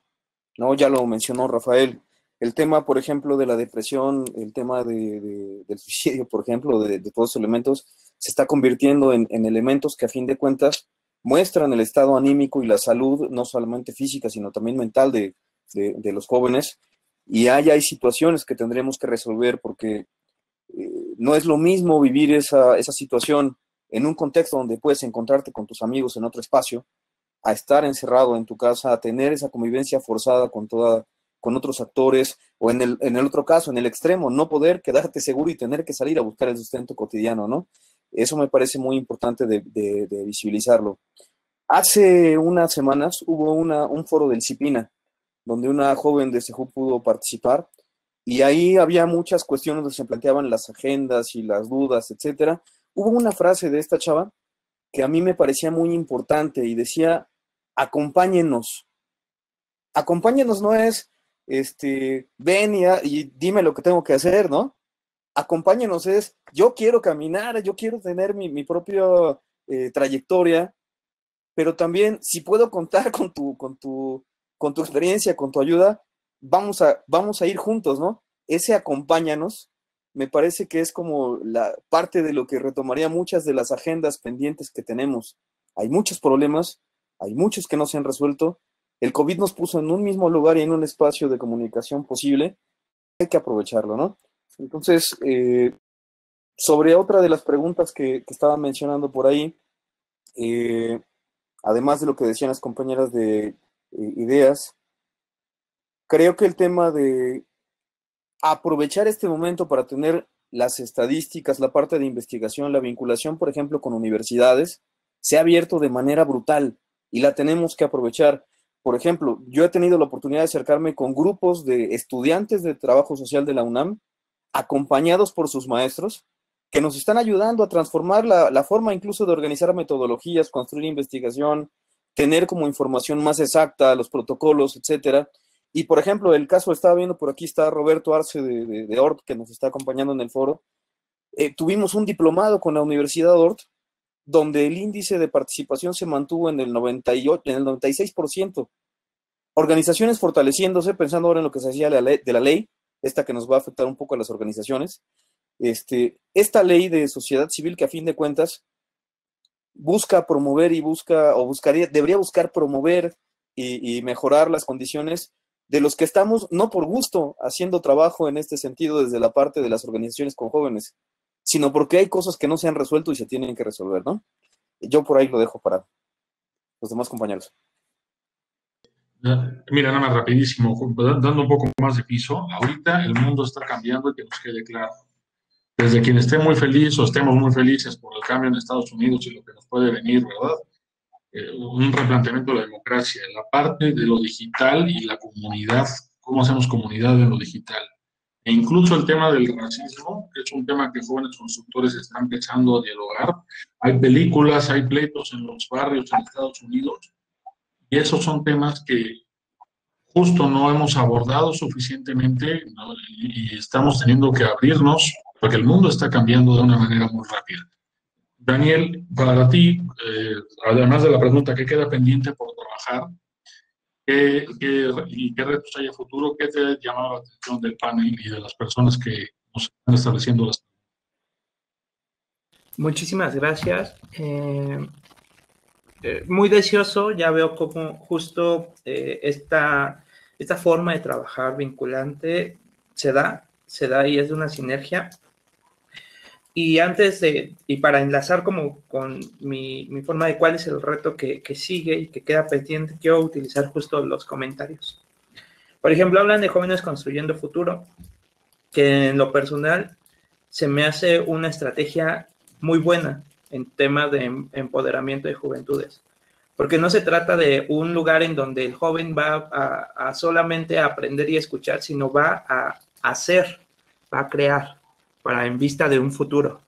¿no? Ya lo mencionó Rafael, el tema, por ejemplo, de la depresión, el tema del suicidio, por ejemplo, de todos esos elementos, se está convirtiendo en elementos que a fin de cuentas muestran el estado anímico y la salud, no solamente física, sino también mental de los jóvenes, y hay situaciones que tendremos que resolver porque no es lo mismo vivir esa situación en un contexto donde puedes encontrarte con tus amigos en otro espacio, a estar encerrado en tu casa, a tener esa convivencia forzada con otros actores, o en el otro caso, en el extremo, no poder quedarte seguro y tener que salir a buscar el sustento cotidiano, ¿no? Eso me parece muy importante de visibilizarlo. Hace unas semanas hubo un foro del CIPINA, donde una joven de CEJU pudo participar, y ahí había muchas cuestiones donde se planteaban las agendas y las dudas, etcétera. Hubo una frase de esta chava que a mí me parecía muy importante y decía, acompáñenos. Acompáñenos no es, ven y dime lo que tengo que hacer, ¿no? Acompáñenos es, yo quiero caminar, yo quiero tener mi propia trayectoria, pero también si puedo contar con tu experiencia, con tu ayuda, vamos a ir juntos, ¿no? Ese acompáñanos me parece que es como la parte de lo que retomaría muchas de las agendas pendientes que tenemos. Hay muchos problemas, hay muchos que no se han resuelto. El COVID nos puso en un mismo lugar y en un espacio de comunicación posible. Hay que aprovecharlo, ¿no? Entonces, sobre otra de las preguntas que estaba mencionando por ahí, además de lo que decían las compañeras de ideas, creo que el tema de aprovechar este momento para tener las estadísticas, la parte de investigación, la vinculación, por ejemplo, con universidades, se ha abierto de manera brutal y la tenemos que aprovechar. Por ejemplo, yo he tenido la oportunidad de acercarme con grupos de estudiantes de trabajo social de la UNAM, acompañados por sus maestros, que nos están ayudando a transformar la forma incluso de organizar metodologías, construir investigación, tener como información más exacta los protocolos, etcétera. Y, por ejemplo, el caso, estaba viendo por aquí, está Roberto Arce de ORT, que nos está acompañando en el foro. Tuvimos un diplomado con la Universidad ORT, donde el índice de participación se mantuvo en el 98, en el 96%. Organizaciones fortaleciéndose, pensando ahora en lo que se decía de la ley, esta que nos va a afectar un poco a las organizaciones. Esta ley de sociedad civil que a fin de cuentas busca promover debería buscar promover y mejorar las condiciones de los que estamos, no por gusto, haciendo trabajo en este sentido desde la parte de las organizaciones con jóvenes, sino porque hay cosas que no se han resuelto y se tienen que resolver, ¿no? Yo por ahí lo dejo para los demás compañeros. Mira, nada más rapidísimo, dando un poco más de piso, ahorita el mundo está cambiando y que nos quede claro. Desde quien esté muy feliz o estemos muy felices por el cambio en Estados Unidos y lo que nos puede venir, ¿verdad? Un replanteamiento de la democracia, la parte de lo digital y la comunidad, cómo hacemos comunidad en lo digital. E incluso el tema del racismo, que es un tema que jóvenes constructores están empezando a dialogar. Hay películas, hay pleitos en los barrios en Estados Unidos, y esos son temas que justo no hemos abordado suficientemente, ¿no? Y estamos teniendo que abrirnos, porque el mundo está cambiando de una manera muy rápida. Daniel, para ti, además de la pregunta, ¿qué queda pendiente por trabajar? ¿Y qué retos hay a futuro? ¿Qué te ha llamado la atención del panel y de las personas que nos están estableciendo las preguntas? Muchísimas gracias. Muy deseoso, ya veo como justo esta forma de trabajar vinculante se da y es de una sinergia. Y para enlazar como con mi forma de cuál es el reto que sigue y que queda pendiente, quiero utilizar justo los comentarios. Por ejemplo, hablan de jóvenes construyendo futuro, que en lo personal se me hace una estrategia muy buena en temas de empoderamiento de juventudes, porque no se trata de un lugar en donde el joven va a solamente a aprender y escuchar, sino va a hacer, va a crear, para en vista de un futuro.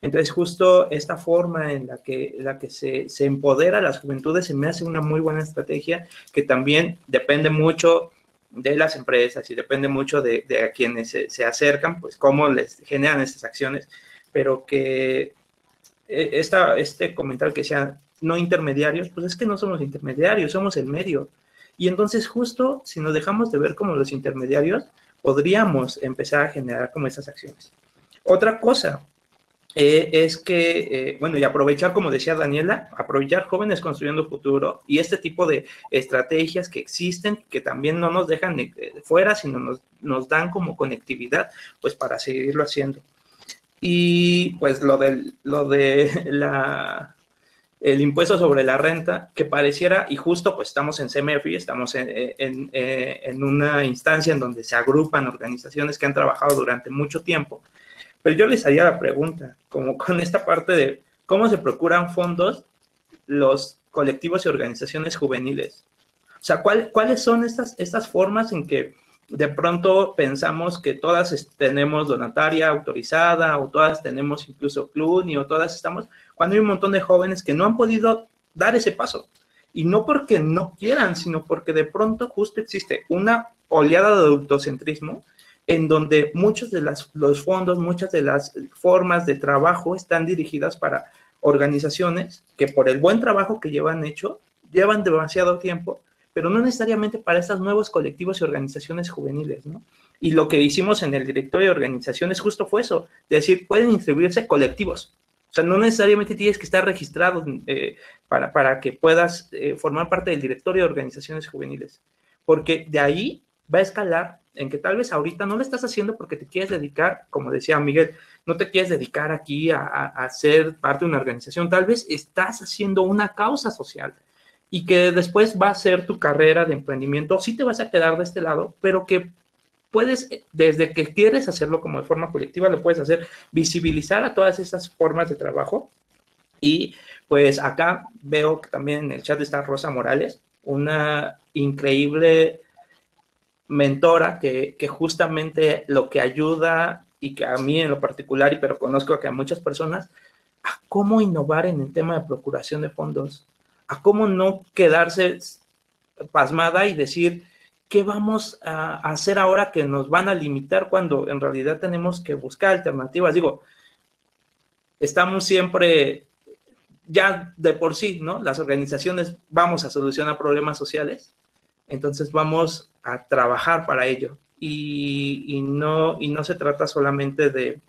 Entonces, justo esta forma en la que se empodera a las juventudes se me hace una muy buena estrategia, que también depende mucho de las empresas y depende mucho de a quienes se acercan, pues cómo les generan estas acciones, pero que este comentario que sea no intermediarios, pues es que no somos intermediarios, somos el medio. Y entonces justo si nos dejamos de ver como los intermediarios, podríamos empezar a generar como esas acciones. Otra cosa es que, bueno, y aprovechar, como decía Daniela, aprovechar jóvenes construyendo futuro y este tipo de estrategias que existen, que también no nos dejan de fuera, sino nos dan como conectividad, pues para seguirlo haciendo. Y pues lo de el impuesto sobre la renta, que pareciera, y justo pues estamos en CMFI, estamos en una instancia en donde se agrupan organizaciones que han trabajado durante mucho tiempo, pero yo les haría la pregunta, como con esta parte de cómo se procuran fondos los colectivos y organizaciones juveniles. O sea, ¿cuáles son estas formas en que de pronto pensamos que todas tenemos donataria autorizada o todas tenemos incluso CLUNY o todas estamos, cuando hay un montón de jóvenes que no han podido dar ese paso? Y no porque no quieran, sino porque de pronto justo existe una oleada de adultocentrismo en donde muchos de los fondos, muchas de las formas de trabajo están dirigidas para organizaciones que por el buen trabajo que llevan demasiado tiempo, pero no necesariamente para estos nuevos colectivos y organizaciones juveniles, ¿no? Y lo que hicimos en el directorio de organizaciones justo fue eso, de decir, pueden inscribirse colectivos. O sea, no necesariamente tienes que estar registrado para que puedas formar parte del directorio de organizaciones juveniles, porque de ahí va a escalar en que tal vez ahorita no lo estás haciendo porque te quieres dedicar, como decía Miguel, no te quieres dedicar aquí a ser parte de una organización, tal vez estás haciendo una causa social y que después va a ser tu carrera de emprendimiento, sí te vas a quedar de este lado, pero que puedes, desde que quieres hacerlo como de forma colectiva, lo puedes hacer, visibilizar a todas esas formas de trabajo. Y pues acá veo que también en el chat está Rosa Morales, una increíble mentora que justamente lo que ayuda, y que a mí en lo particular, pero conozco que a muchas personas, a cómo innovar en el tema de procuración de fondos, a cómo no quedarse pasmada y decir, ¿qué vamos a hacer ahora que nos van a limitar cuando en realidad tenemos que buscar alternativas? Digo, estamos siempre, ya de por sí, ¿no? Las organizaciones vamos a solucionar problemas sociales, entonces vamos a trabajar para ello. Y no se trata solamente de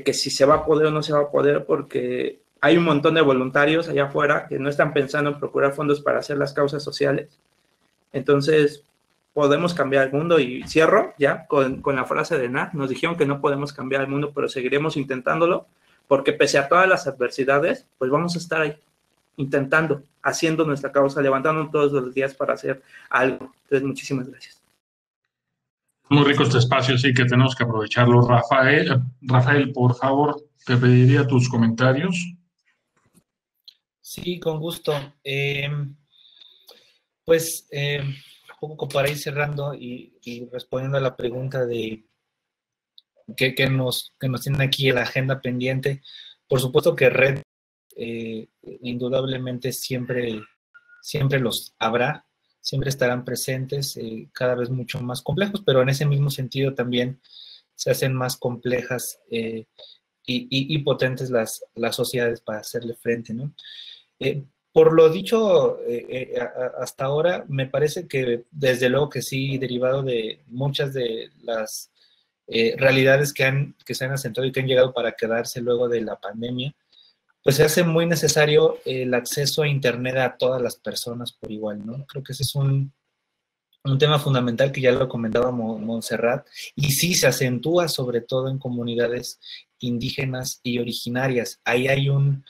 que si se va a poder o no se va a poder, porque hay un montón de voluntarios allá afuera que no están pensando en procurar fondos para hacer las causas sociales. Entonces, podemos cambiar el mundo. Y cierro ya con la frase de Nat. Nos dijeron que no podemos cambiar el mundo, pero seguiremos intentándolo, porque pese a todas las adversidades, pues vamos a estar ahí, intentando, haciendo nuestra causa, levantándonos todos los días para hacer algo. Entonces, muchísimas gracias. Muy rico este espacio, sí que tenemos que aprovecharlo. Rafael, por favor, te pediría tus comentarios. Sí, con gusto. Un poco para ir cerrando y respondiendo a la pregunta de que nos tiene aquí en la agenda pendiente. Por supuesto que Red indudablemente siempre los habrá, siempre estarán presentes, cada vez mucho más complejos, pero en ese mismo sentido también se hacen más complejas y potentes las sociedades para hacerle frente, ¿no? Por lo dicho hasta ahora, me parece que desde luego que sí, derivado de muchas de las realidades que se han acentuado y que han llegado para quedarse luego de la pandemia, pues se hace muy necesario el acceso a Internet a todas las personas por igual, ¿no? Creo que ese es un tema fundamental que ya lo comentaba Montserrat, y sí se acentúa sobre todo en comunidades indígenas y originarias. Ahí hay una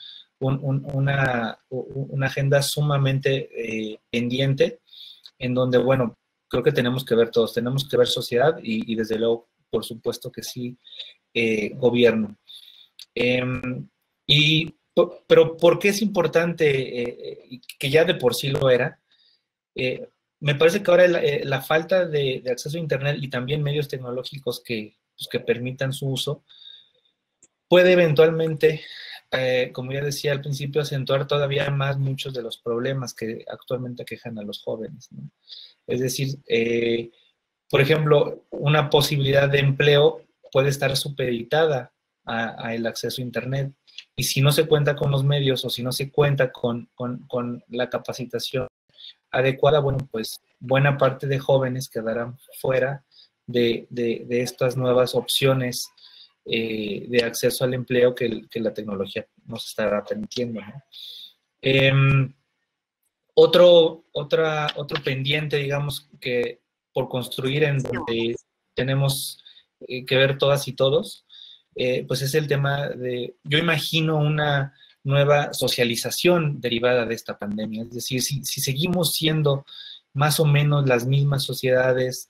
agenda sumamente pendiente, en donde, bueno, creo que tenemos que ver todos, tenemos que ver sociedad y desde luego, por supuesto que sí, gobierno. Pero ¿por qué es importante, que ya de por sí lo era? Me parece que ahora la falta de acceso a Internet y también medios tecnológicos que permitan su uso puede eventualmente, como ya decía al principio, acentuar todavía más muchos de los problemas que actualmente aquejan a los jóvenes, ¿no? Es decir, por ejemplo, una posibilidad de empleo puede estar supeditada a el acceso a Internet. Y si no se cuenta con los medios o si no se cuenta con la capacitación adecuada, bueno, pues buena parte de jóvenes quedarán fuera de estas nuevas opciones de acceso al empleo que la tecnología nos estará permitiendo, ¿no? Otro pendiente, digamos, que por construir, en donde tenemos que ver todas y todos, pues es el tema de, yo imagino una nueva socialización derivada de esta pandemia. Es decir, si seguimos siendo más o menos las mismas sociedades,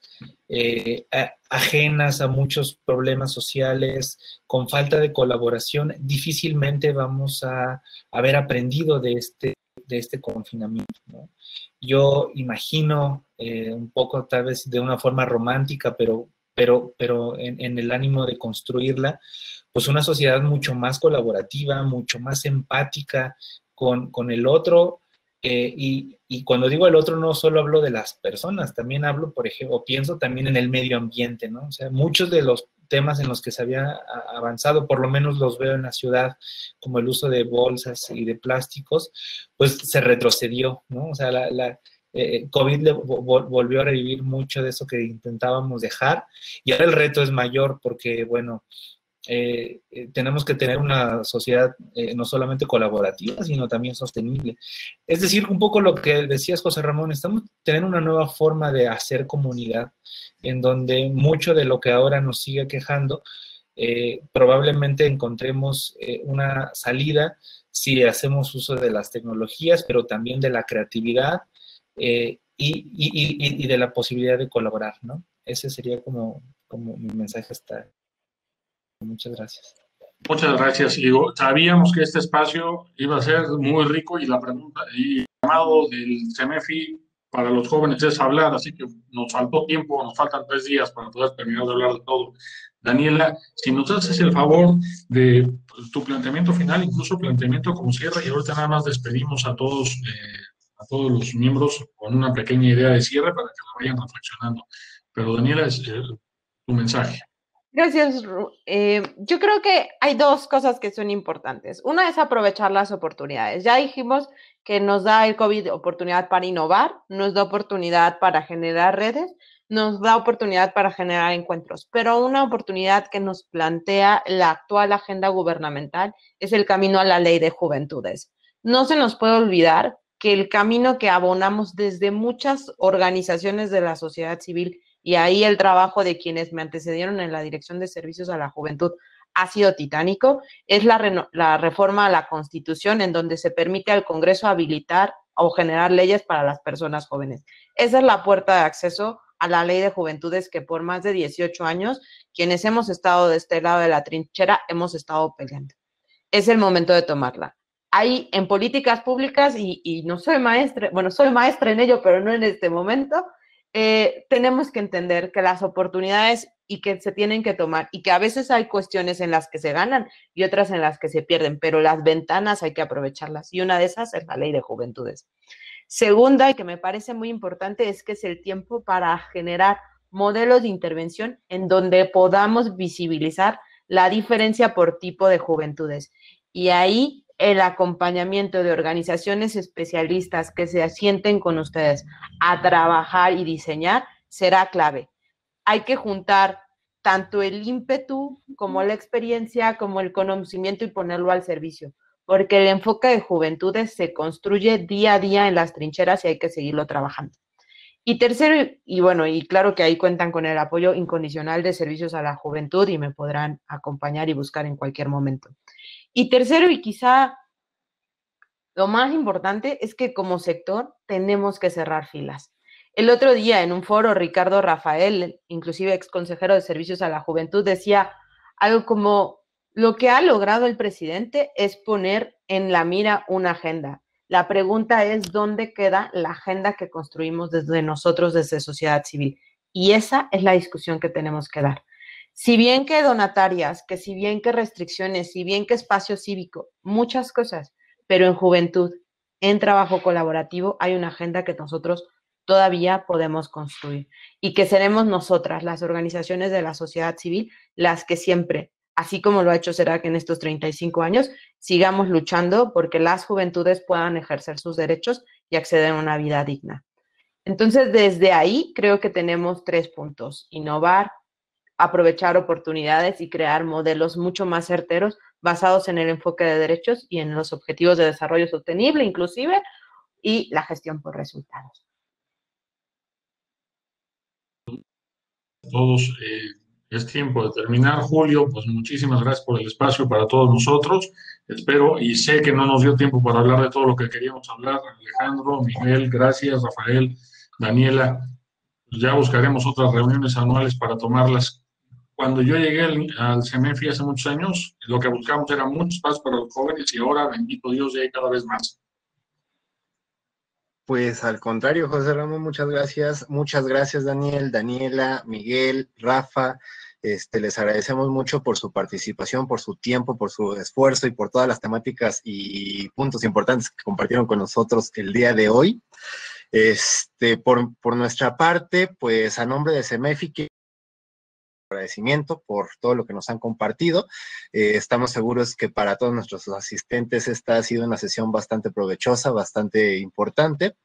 ajenas a muchos problemas sociales, con falta de colaboración, difícilmente vamos a haber aprendido de este confinamiento, ¿no? Yo imagino un poco, tal vez de una forma romántica, pero en el ánimo de construirla, pues una sociedad mucho más colaborativa, mucho más empática con el otro, y cuando digo el otro no solo hablo de las personas, también hablo, por ejemplo, pienso también en el medio ambiente, ¿no? O sea, muchos de los temas en los que se había avanzado, por lo menos los veo en la ciudad, como el uso de bolsas y de plásticos, pues se retrocedió, ¿no? O sea, COVID volvió a revivir mucho de eso que intentábamos dejar, y ahora el reto es mayor porque, bueno, tenemos que tener una sociedad no solamente colaborativa, sino también sostenible. Es decir, un poco lo que decías, José Ramón, estamos teniendo una nueva forma de hacer comunidad, en donde mucho de lo que ahora nos sigue quejando, probablemente encontremos una salida si hacemos uso de las tecnologías, pero también de la creatividad y de la posibilidad de colaborar, ¿no? Ese sería como mi mensaje hasta. Muchas gracias. Muchas gracias, Hugo. Sabíamos que este espacio iba a ser muy rico y la pregunta, y llamado del CEMEFI para los jóvenes es hablar, así que nos faltó tiempo, nos faltan 3 días para poder terminar de hablar de todo. Daniela, si nos haces el favor de tu planteamiento final, incluso planteamiento como cierre, y ahorita nada más despedimos a todos los miembros con una pequeña idea de cierre para que la vayan reflexionando. Pero Daniela, es tu mensaje. Gracias, Ru. Yo creo que hay dos cosas que son importantes. Una es aprovechar las oportunidades. Ya dijimos que nos da el COVID oportunidad para innovar, nos da oportunidad para generar redes, nos da oportunidad para generar encuentros, pero una oportunidad que nos plantea la actual agenda gubernamental es el camino a la ley de juventudes. No se nos puede olvidar que el camino que abonamos desde muchas organizaciones de la sociedad civil, y ahí el trabajo de quienes me antecedieron en la Dirección de Servicios a la Juventud ha sido titánico, es la reforma a la Constitución, en donde se permite al Congreso habilitar o generar leyes para las personas jóvenes. Esa es la puerta de acceso a la ley de juventudes que por más de 18 años, quienes hemos estado de este lado de la trinchera, hemos estado peleando. Es el momento de tomarla. Hay en políticas públicas, y no soy maestra, bueno, soy maestra en ello, pero no en este momento, tenemos que entender que las oportunidades y que se tienen que tomar, y que a veces hay cuestiones en las que se ganan y otras en las que se pierden, pero las ventanas hay que aprovecharlas, y una de esas es la ley de juventudes. Segunda, y que me parece muy importante, es que es el tiempo para generar modelos de intervención en donde podamos visibilizar la diferencia por tipo de juventudes. Y ahí el acompañamiento de organizaciones especialistas que se asienten con ustedes a trabajar y diseñar será clave. Hay que juntar tanto el ímpetu como la experiencia, como el conocimiento y ponerlo al servicio, porque el enfoque de juventudes se construye día a día en las trincheras y hay que seguirlo trabajando. Y tercero, y bueno, y claro que ahí cuentan con el apoyo incondicional de Servicios a la Juventud y me podrán acompañar y buscar en cualquier momento. Y tercero, y quizá lo más importante, es que como sector tenemos que cerrar filas. El otro día en un foro, Ricardo Rafael, inclusive ex consejero de Servicios a la Juventud, decía algo como: lo que ha logrado el presidente es poner en la mira una agenda. La pregunta es dónde queda la agenda que construimos desde nosotros, desde sociedad civil. Y esa es la discusión que tenemos que dar. Si bien que donatarias, que si bien que restricciones, si bien que espacio cívico, muchas cosas, pero en juventud, en trabajo colaborativo, hay una agenda que nosotros todavía podemos construir y que seremos nosotras, las organizaciones de la sociedad civil, las que siempre, así como lo ha hecho SERAC en estos 35 años, sigamos luchando porque las juventudes puedan ejercer sus derechos y acceder a una vida digna. Entonces, desde ahí creo que tenemos 3 puntos: innovar, aprovechar oportunidades y crear modelos mucho más certeros basados en el enfoque de derechos y en los objetivos de desarrollo sostenible, inclusive, y la gestión por resultados. Todos, es tiempo de terminar. Julio, pues muchísimas gracias por el espacio para todos nosotros. Espero, y sé que no nos dio tiempo para hablar de todo lo que queríamos hablar. Alejandro, Miguel, gracias. Rafael, Daniela, pues ya buscaremos otras reuniones anuales para tomarlas. Cuando yo llegué al CEMEFI hace muchos años, lo que buscábamos era muchos espacios para los jóvenes y ahora, bendito Dios, ya hay cada vez más. Pues al contrario, José Ramón, muchas gracias. Muchas gracias, Daniel, Daniela, Miguel, Rafa. Les agradecemos mucho por su participación, por su tiempo, por su esfuerzo y por todas las temáticas y puntos importantes que compartieron con nosotros el día de hoy. Por nuestra parte, pues a nombre de CEMEFI, agradecimiento por todo lo que nos han compartido. Estamos seguros que para todos nuestros asistentes esta ha sido una sesión bastante provechosa, bastante importante.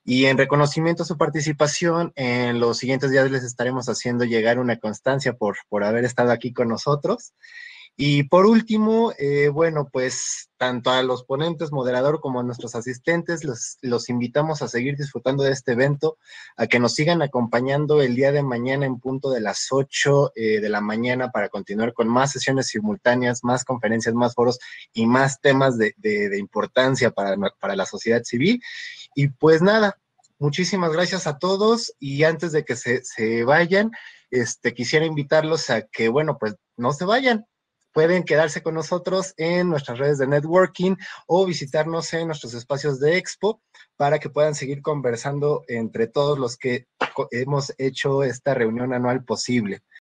Y en reconocimiento a su participación, en los siguientes días les estaremos haciendo llegar una constancia por haber estado aquí con nosotros. Y por último, bueno, pues tanto a los ponentes, moderador, como a nuestros asistentes, los invitamos a seguir disfrutando de este evento, a que nos sigan acompañando el día de mañana en punto de las 8 de la mañana para continuar con más sesiones simultáneas, más conferencias, más foros y más temas de importancia para la sociedad civil. Y pues nada, muchísimas gracias a todos, y antes de que se vayan, quisiera invitarlos a que, bueno, pues no se vayan. pueden quedarse con nosotros en nuestras redes de networking o visitarnos en nuestros espacios de expo para que puedan seguir conversando entre todos los que hemos hecho esta reunión anual posible.